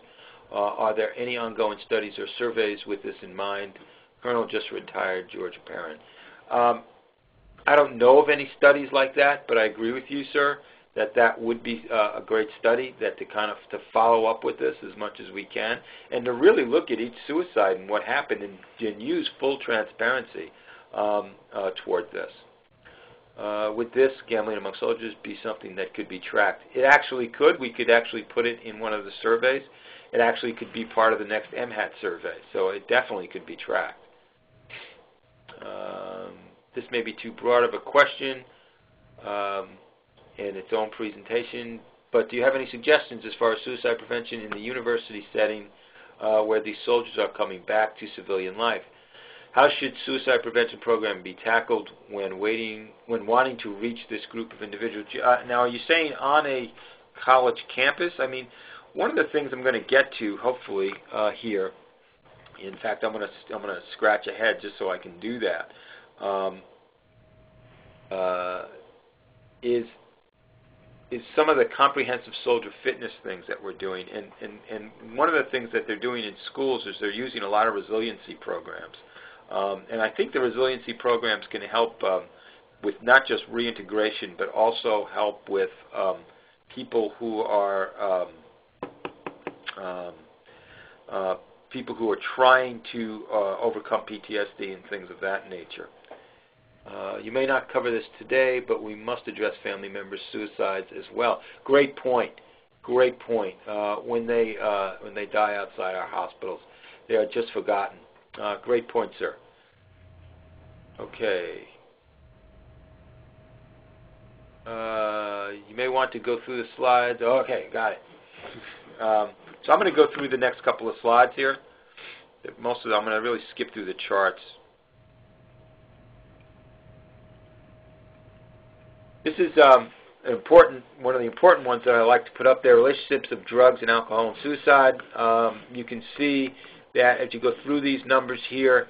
Are there any ongoing studies or surveys with this in mind? Colonel just retired, George Parent. I don't know of any studies like that, but I agree with you, sir, that would be a great study, that to follow up with this as much as we can, and to really look at each suicide and what happened, and use full transparency toward this. Would this, gambling among soldiers, be something that could be tracked? It actually could. We could actually put it in one of the surveys. It actually could be part of the next MHAT survey, so it definitely could be tracked. This may be too broad of a question in its own presentation, but do you have any suggestions as far as suicide prevention in the university setting where these soldiers are coming back to civilian life? How should suicide prevention program be tackled when wanting to reach this group of individuals? Now, are you saying on a college campus? I mean, one of the things I'm going to get to, hopefully, here, in fact, I'm going to scratch ahead just so I can do that, is some of the comprehensive soldier fitness things that we're doing. And one of the things that they're doing in schools is they're using a lot of resiliency programs. And I think the resiliency programs can help with not just reintegration, but also help with people who are trying to overcome PTSD and things of that nature. You may not cover this today, but we must address family members' suicides as well. Great point. Great point. When they die outside our hospitals, they are just forgotten. Great point, sir. Okay. You may want to go through the slides. Okay, got it. So I'm going to go through the next couple of slides here. Most of them, I'm going to really skip through the charts. This is one of the important ones that I like to put up there, relationships of drugs and alcohol and suicide. You can see that as you go through these numbers here,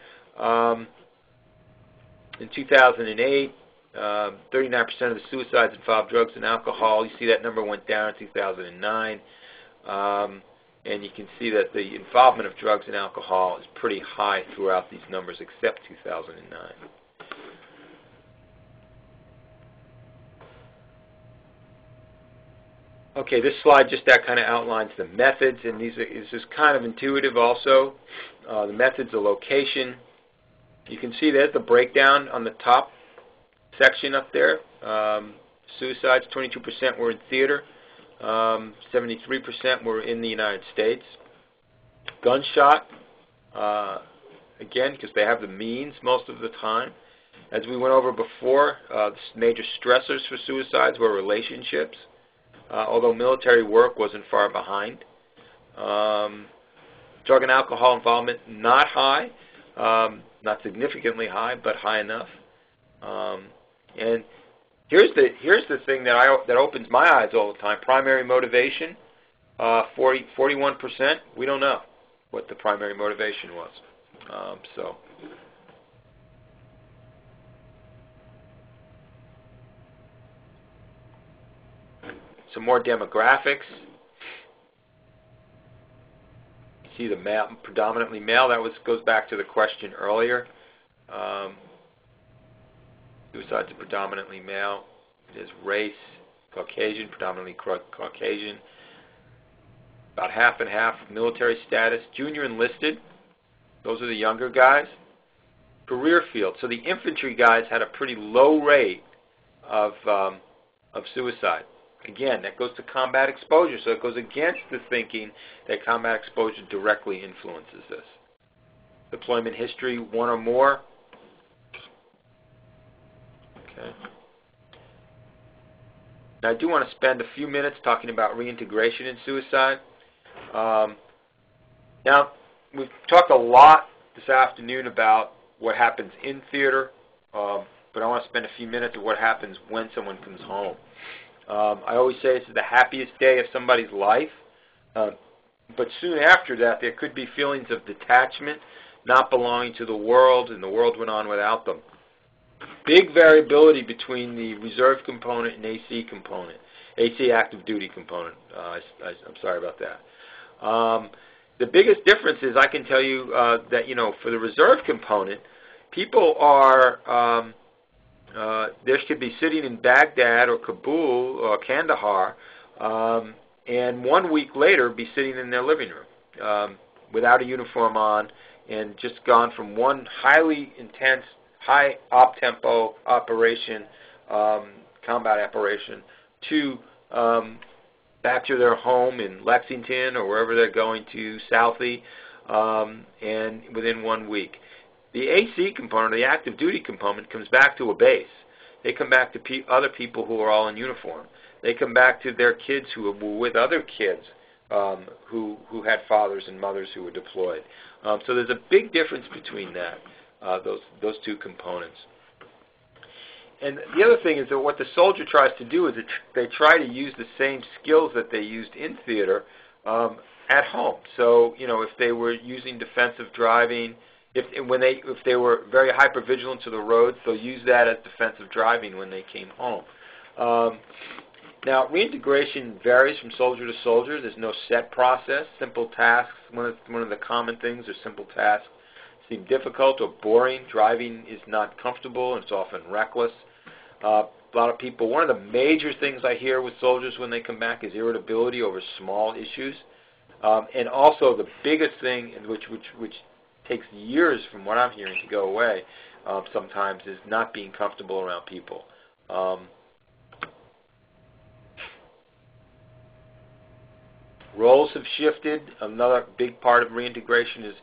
in 2008, 39% of the suicides involved drugs and alcohol. You see that number went down in 2009. And you can see that the involvement of drugs and alcohol is pretty high throughout these numbers except 2009. Okay, this slide just kind of outlines the methods, and this is kind of intuitive also. The methods, the location. You can see there's the breakdown on the top section up there. Suicides, 22% were in theater. 73% were in the United States. Gunshot, again, because they have the means most of the time. As we went over before, major stressors for suicides were relationships, although military work wasn't far behind. Drug and alcohol involvement, not high, not significantly high, but high enough. And here's the thing that opens my eyes all the time. Primary motivation, 41%. We don't know what the primary motivation was. Some more demographics. You see the male, predominantly male. That goes back to the question earlier. Suicides are predominantly male. It is race, Caucasian, predominantly Caucasian. About half and half military status. Junior enlisted. Those are the younger guys. Career field. So the infantry guys had a pretty low rate of suicide. Again, that goes to combat exposure, so it goes against the thinking that combat exposure directly influences this. Deployment history, 1 or more. Okay. Now, I do want to spend a few minutes talking about reintegration in suicide. Now, we've talked a lot this afternoon about what happens in theater. but I want to spend a few minutes of what happens when someone comes home. I always say it's the happiest day of somebody's life, but soon after that there could be feelings of detachment, not belonging to the world, and the world went on without them. Big variability between the reserve component and AC component, AC active duty component. I'm sorry about that. The biggest difference is I can tell you that, for the reserve component, people are, they should be sitting in Baghdad or Kabul or Kandahar, and 1 week later be sitting in their living room without a uniform on, and just gone from one highly intense, high op-tempo operation, combat operation, to back to their home in Lexington or wherever they're going to, Southie, and within 1 week. The AC component, the active duty component, comes back to a base. They come back to other people who are all in uniform. They come back to their kids who were with other kids who had fathers and mothers who were deployed. So there's a big difference between that, those two components. And the other thing is that what the soldier tries to do is they try to use the same skills that they used in theater at home. So, if they were using defensive driving, if they were very hypervigilant to the roads, they'll use that as defensive driving when they came home. Now, reintegration varies from soldier to soldier. There's no set process. Simple tasks, one of the common things are simple tasks, seem difficult or boring. Driving is not comfortable, and it's often reckless. A lot of people, one of the major things I hear with soldiers when they come back is irritability over small issues. And also the biggest thing, which takes years from what I'm hearing to go away sometimes, is not being comfortable around people. Roles have shifted. Another big part of reintegration is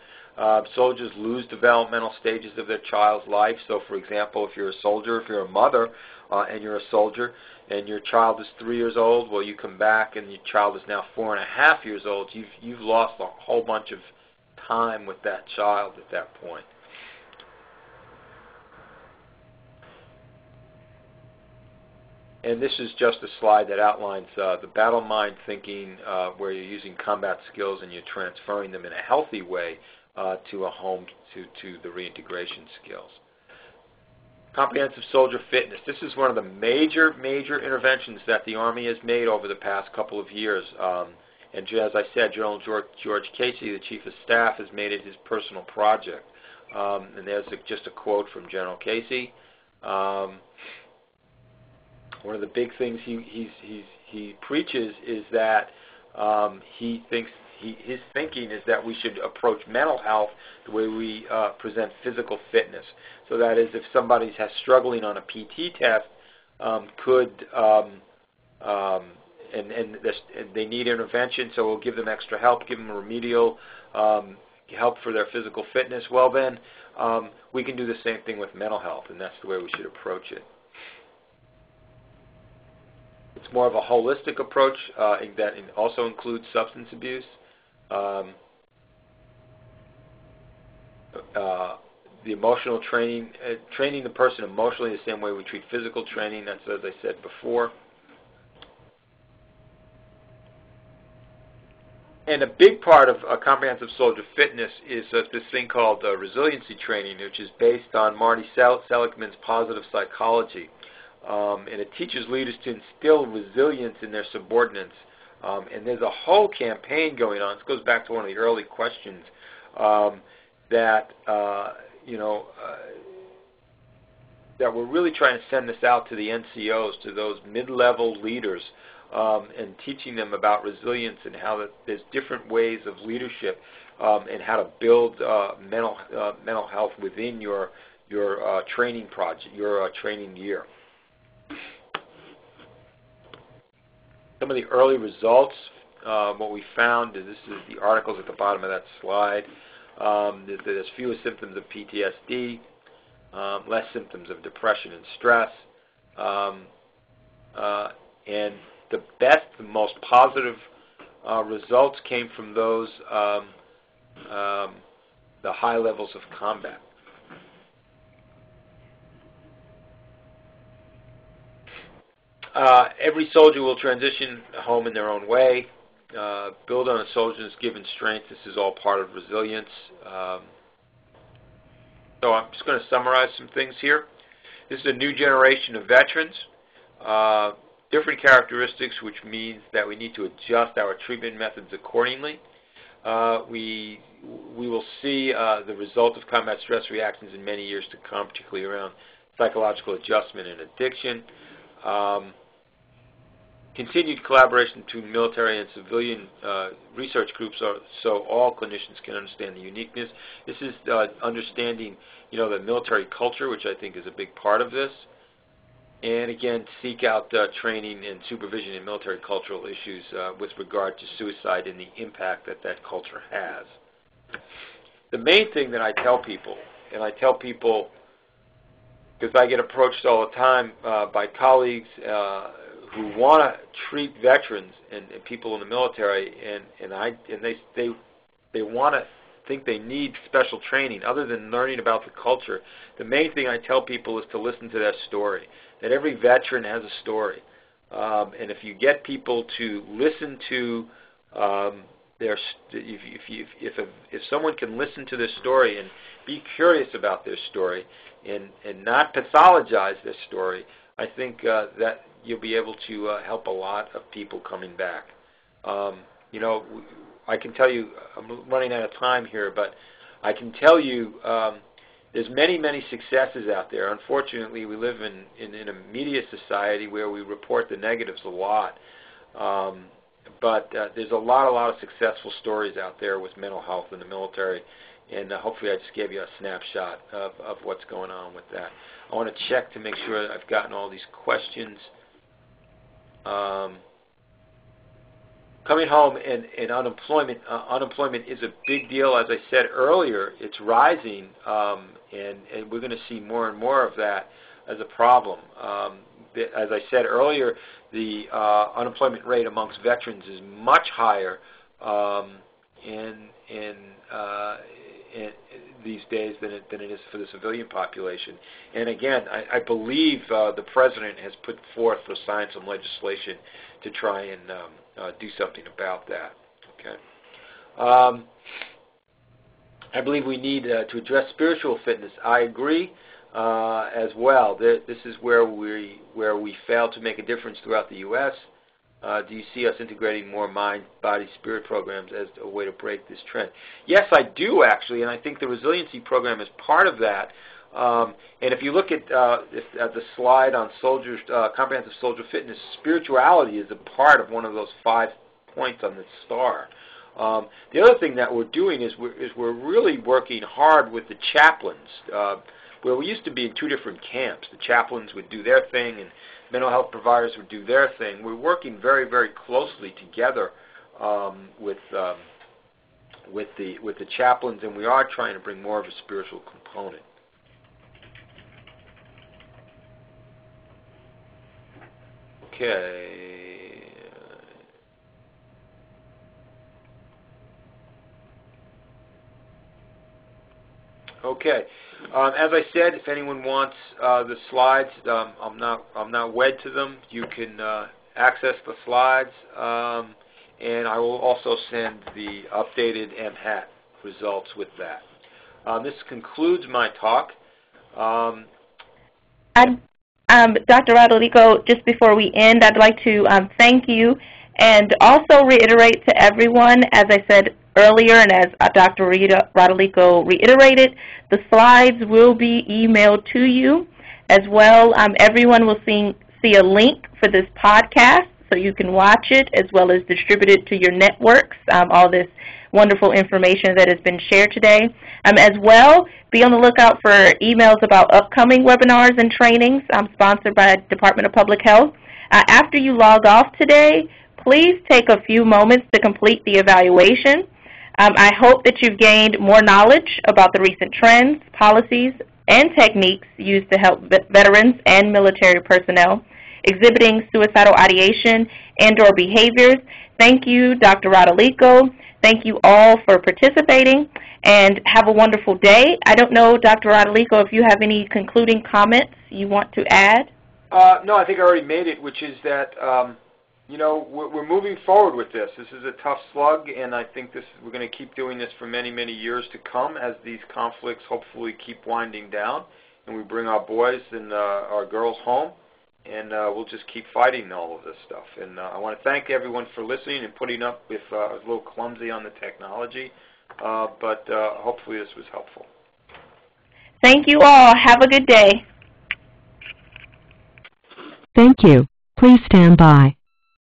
soldiers lose developmental stages of their child's life. So, for example, if you're a soldier, if you're a mother and you're a soldier and your child is 3 years old, well, you come back and your child is now 4.5 years old. You've lost a whole bunch of time with that child at that point. And this is just a slide that outlines the battle mind thinking, where you're using combat skills and you're transferring them in a healthy way to a home, to the reintegration skills. Comprehensive soldier fitness. This is one of the major interventions that the Army has made over the past couple of years. And as I said, General George Casey, the Chief of Staff, has made it his personal project. And there's just a quote from General Casey. One of the big things he preaches is that he thinks his thinking is that we should approach mental health the way we present physical fitness. So that is, if somebody's struggling on a PT test, and they need intervention, so we'll give them extra help, give them remedial help for their physical fitness. Well, then we can do the same thing with mental health, and that's the way we should approach it. It's more of a holistic approach that also includes substance abuse. The emotional training, training the person emotionally the same way we treat physical training. That's, as I said before. And a big part of comprehensive soldier fitness is this thing called resiliency training, which is based on Marty Seligman's positive psychology. And it teaches leaders to instill resilience in their subordinates. And there's a whole campaign going on. This goes back to one of the early questions that we're really trying to send this out to the NCOs, to those mid-level leaders, and teaching them about resilience and how that there's different ways of leadership and how to build mental health within your training project, your training year. Some of the early results, what we found, is this is the articles at the bottom of that slide. There's fewer symptoms of PTSD, less symptoms of depression and stress, and the best, the most positive results came from those the high levels of combat. Every soldier will transition home in their own way. Build on a soldier's given strength. This is all part of resilience. So I'm just going to summarize some things here. This is a new generation of veterans. Different characteristics, which means that we need to adjust our treatment methods accordingly. We will see the result of combat stress reactions in many years to come, particularly around psychological adjustment and addiction. Continued collaboration between military and civilian research groups so all clinicians can understand the uniqueness. This is understanding, the military culture, which I think is a big part of this. And again, seek out training and supervision in military cultural issues with regard to suicide and the impact that that culture has. The main thing that I tell people, and I tell people because I get approached all the time by colleagues who want to treat veterans and people in the military, and they want to think they need special training other than learning about the culture. The main thing I tell people is to listen to their story. That every veteran has a story, and if you get people to listen to if someone can listen to their story and be curious about their story and not pathologize their story, I think that you'll be able to help a lot of people coming back. I can tell you, I'm running out of time here, but I can tell you there's many successes out there. Unfortunately, we live in a media society where we report the negatives a lot. But there's a lot of successful stories out there with mental health in the military, and hopefully I just gave you a snapshot of what's going on with that. I want to check to make sure that I've gotten all these questions. Coming home and unemployment is a big deal. As I said earlier, it's rising, and we're going to see more and more of that as a problem. As I said earlier, the unemployment rate amongst veterans is much higher in these days than it is for the civilian population. And again, I believe the President has put forth or signed some legislation to try and do something about that. Okay. I believe we need to address spiritual fitness. I agree as well. This is where we fail to make a difference throughout the U.S. Do you see us integrating more mind, body, spirit programs as a way to break this trend? Yes, I do actually, and I think the resiliency program is part of that. And if you look at the slide on soldiers, comprehensive soldier fitness, spirituality is a part of one of those 5 points on the star. The other thing that we're doing is we're really working hard with the chaplains, where we used to be in 2 different camps. The chaplains would do their thing, and mental health providers would do their thing. We're working very closely together with the chaplains, and we are trying to bring more of a spiritual component. Okay. Okay. As I said, if anyone wants the slides, I'm not wed to them. You can access the slides, and I will also send the updated MHAT results with that. This concludes my talk.
Dr. Rodolico, just before we end, I'd like to thank you and also reiterate to everyone, as I said earlier and as Dr. Rodolico reiterated, the slides will be emailed to you as well. Everyone will see a link for this podcast so you can watch it as well as distribute it to your networks, all this wonderful information that has been shared today. As well, be on the lookout for emails about upcoming webinars and trainings sponsored by the Department of Public Health. After you log off today, please take a few moments to complete the evaluation. I hope that you've gained more knowledge about the recent trends, policies, and techniques used to help veterans and military personnel exhibiting suicidal ideation and/or behaviors. Thank you, Dr. Rodolico. Thank you all for participating, and have a wonderful day. I don't know, Dr. Rodolico, if you have any concluding comments you want to add.
No, I think I already made it, which is that you know, we're moving forward with this. This is a tough slug, and I think we're going to keep doing this for many, many years to come as these conflicts hopefully keep winding down, and we bring our boys and our girls home, and we'll just keep fighting all of this stuff. And I want to thank everyone for listening and putting up with I was a little clumsy on the technology, but hopefully this was helpful.
Thank you all. Have a good day.
Thank you. Please stand by.